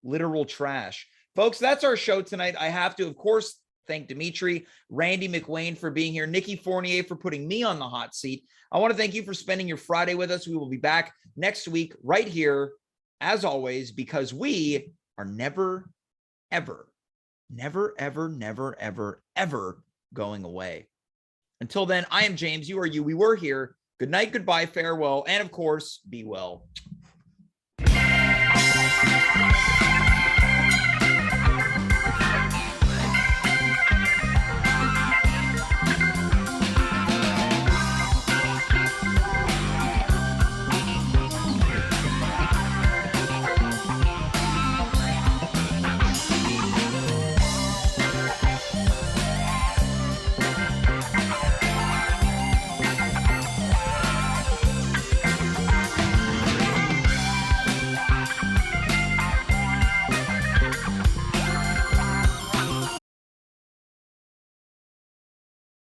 literal trash. Folks, that's our show tonight. I have to, of course, thank Dimitri, Randy McWayne for being here, Nicky Fournier for putting me on the hot seat. I want to thank you for spending your Friday with us. We will be back next week right here, as always, because we are never, ever going away. Until then, I am James. You are you. We were here. Good night, goodbye, farewell, and of course, be well.